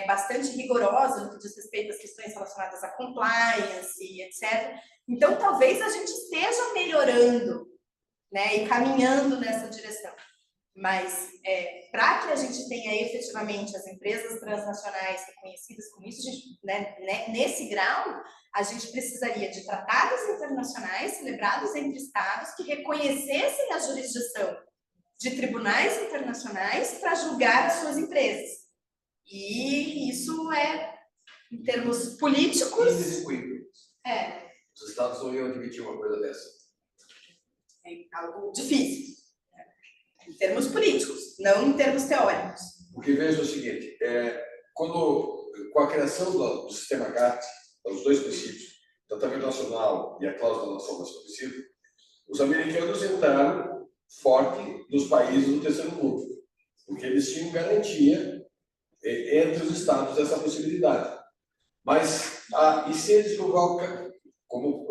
bastante rigorosa no que diz respeito às questões relacionadas à compliance e etc. Então, talvez a gente esteja melhorando, né, e caminhando nessa direção. Mas, para que a gente tenha efetivamente as empresas transnacionais reconhecidas como isso, nesse grau, a gente precisaria de tratados internacionais celebrados entre Estados que reconhecessem a jurisdição de tribunais internacionais para julgar as suas empresas. E isso em termos políticos... Inexequível. Os Estados não iam admitir uma coisa dessa. É algo difícil, em termos políticos, não em termos teóricos. Porque veja o seguinte, com a criação do sistema GATT, os dois princípios, o tratamento nacional e a cláusula da nação mais estabelecida, os americanos entraram forte nos países do terceiro mundo, porque eles tinham garantia entre os estados dessa possibilidade. Mas, e se eles provocar, como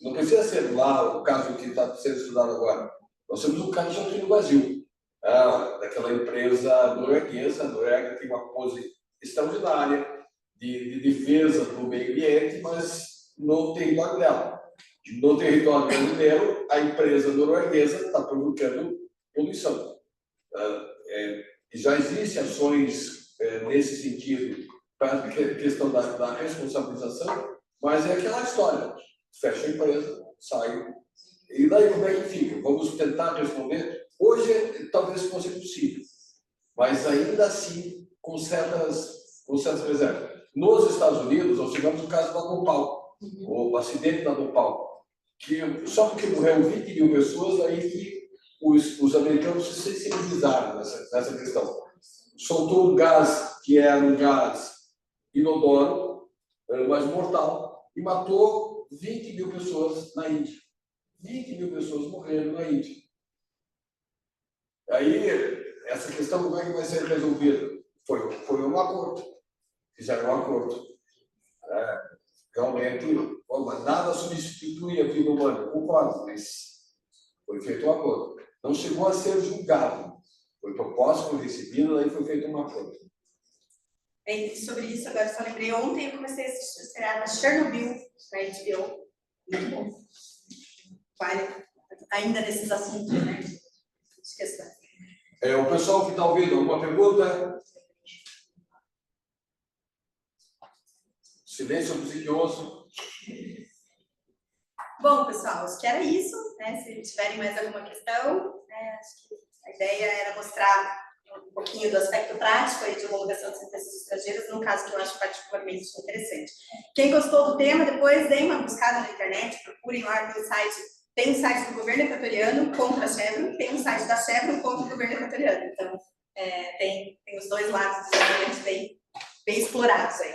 não precisa ser lá o caso que está sendo estudado agora, nós temos um caso aqui no Brasil, daquela empresa norueguesa. A Noruega tem uma pose extraordinária de defesa do meio ambiente, mas no território dela. No território brasileiro, a empresa norueguesa está provocando poluição. E já existem ações nesse sentido para a questão da responsabilização, mas é aquela história: fecha a empresa, sai, e daí como é que fica? Vamos tentar responder. Hoje talvez fosse possível, mas ainda assim com certas reservas. Nos Estados Unidos, nós tivemos o caso da Bhopal, o acidente da Bhopal, que só porque morreram 20 mil pessoas, aí que os americanos se sensibilizaram nessa questão. Soltou um gás que era um gás inodoro, mas mortal, e matou 20 mil pessoas na Índia. 20 mil pessoas morreram na Índia. Aí, essa questão como é que vai ser resolvida? Foi um acordo. Fizeram um acordo. Realmente, mas nada substitui a vida humana, concordo, mas foi feito um acordo. Não chegou a ser julgado. Foi proposta, foi recebida, daí foi feito um acordo. Sobre isso, agora só lembrei, ontem eu comecei a assistir o seriado Chernobyl, na HBO. Muito bom. Vale, ainda nesses assuntos, né? De questões. O pessoal que está ouvindo, alguma pergunta? Silêncio obsequioso. Bom, pessoal, acho que era isso, né? Se tiverem mais alguma questão, né? Acho que a ideia era mostrar um pouquinho do aspecto prático aí de homologação de sentenças estrangeiras, num caso que eu acho particularmente interessante. Quem gostou do tema, depois deem uma buscada na internet, procurem lá no site. Tem um site do governo equatoriano contra a Chevron, tem um site da Chevron contra o governo equatoriano. Então, tem os dois lados dos argumentos bem explorados aí.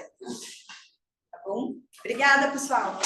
Tá bom? Obrigada, pessoal.